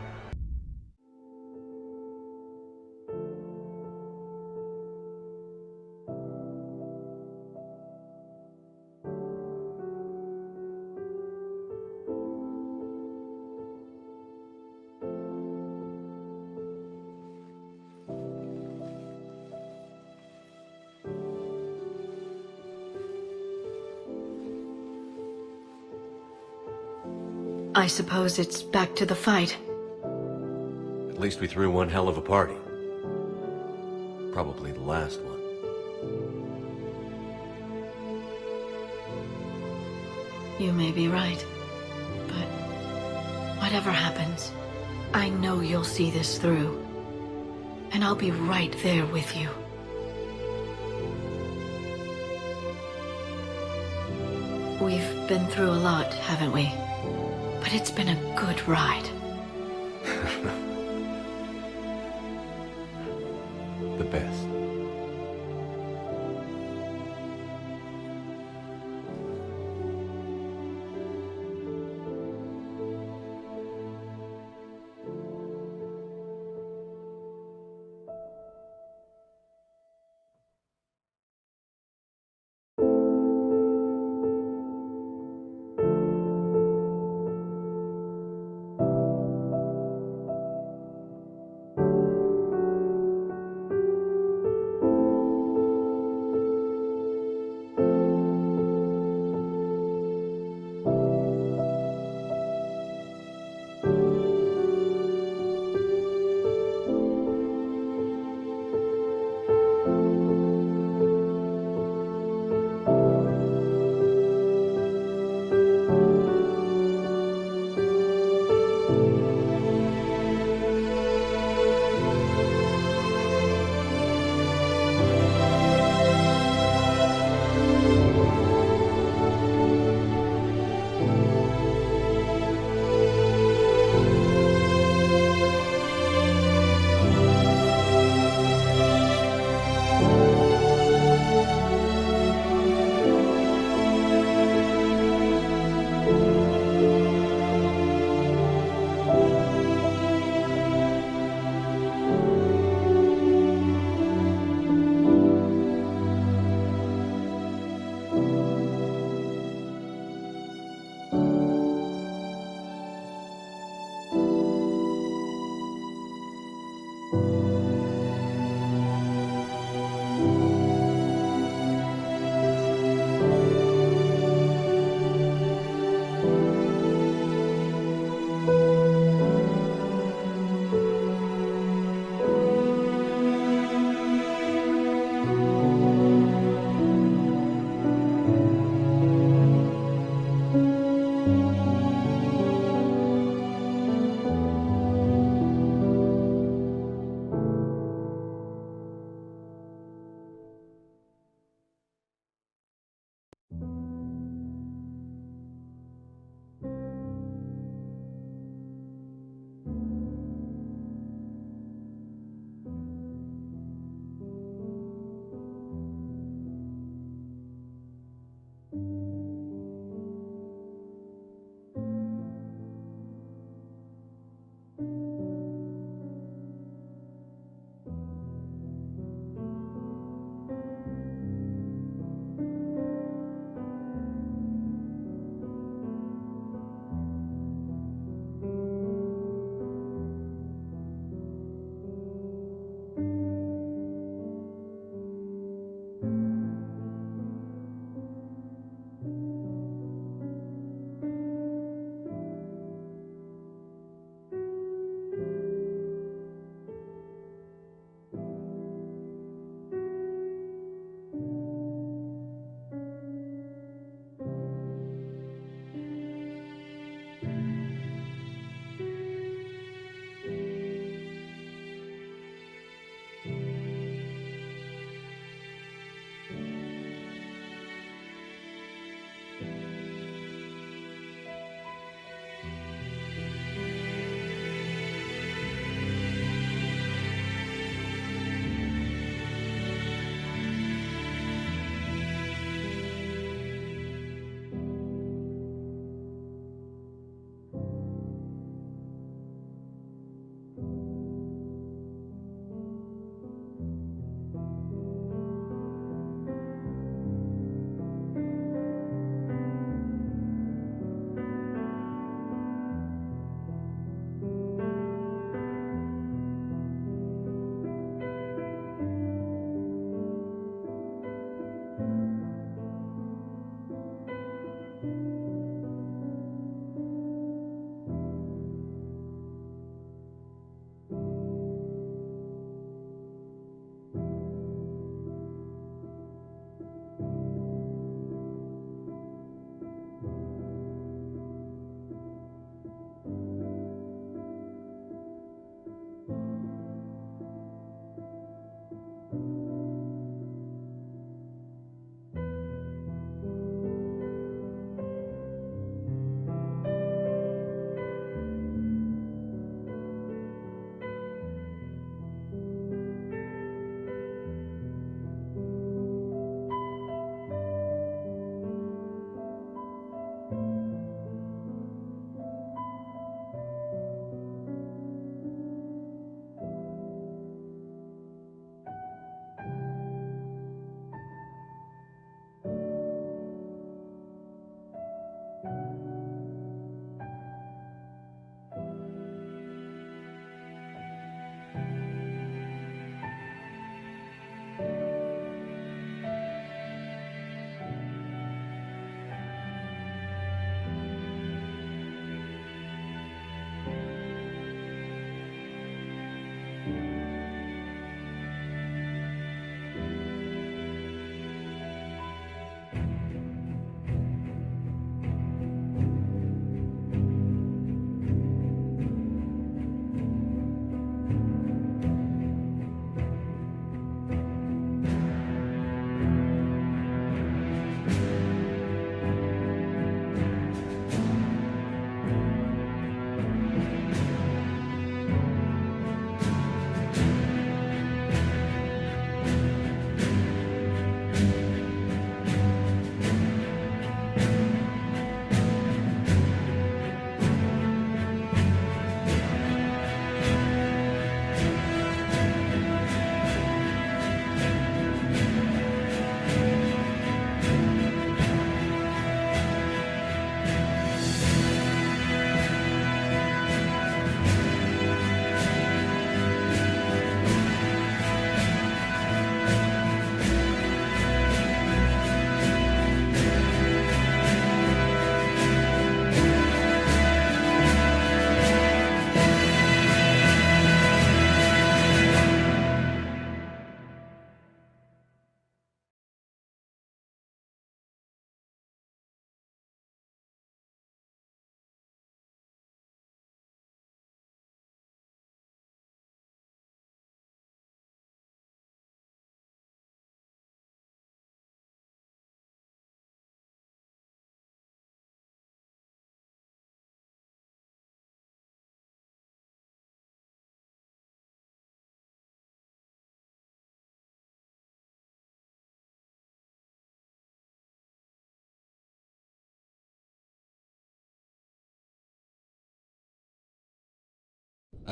I suppose it's back to the fight. At least we threw one hell of a party. Probably the last one. You may be right. But whatever happens, I know you'll see this through. And I'll be right there with you. We've been through a lot, haven't we? But it's been a good ride. The best.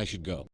I should go.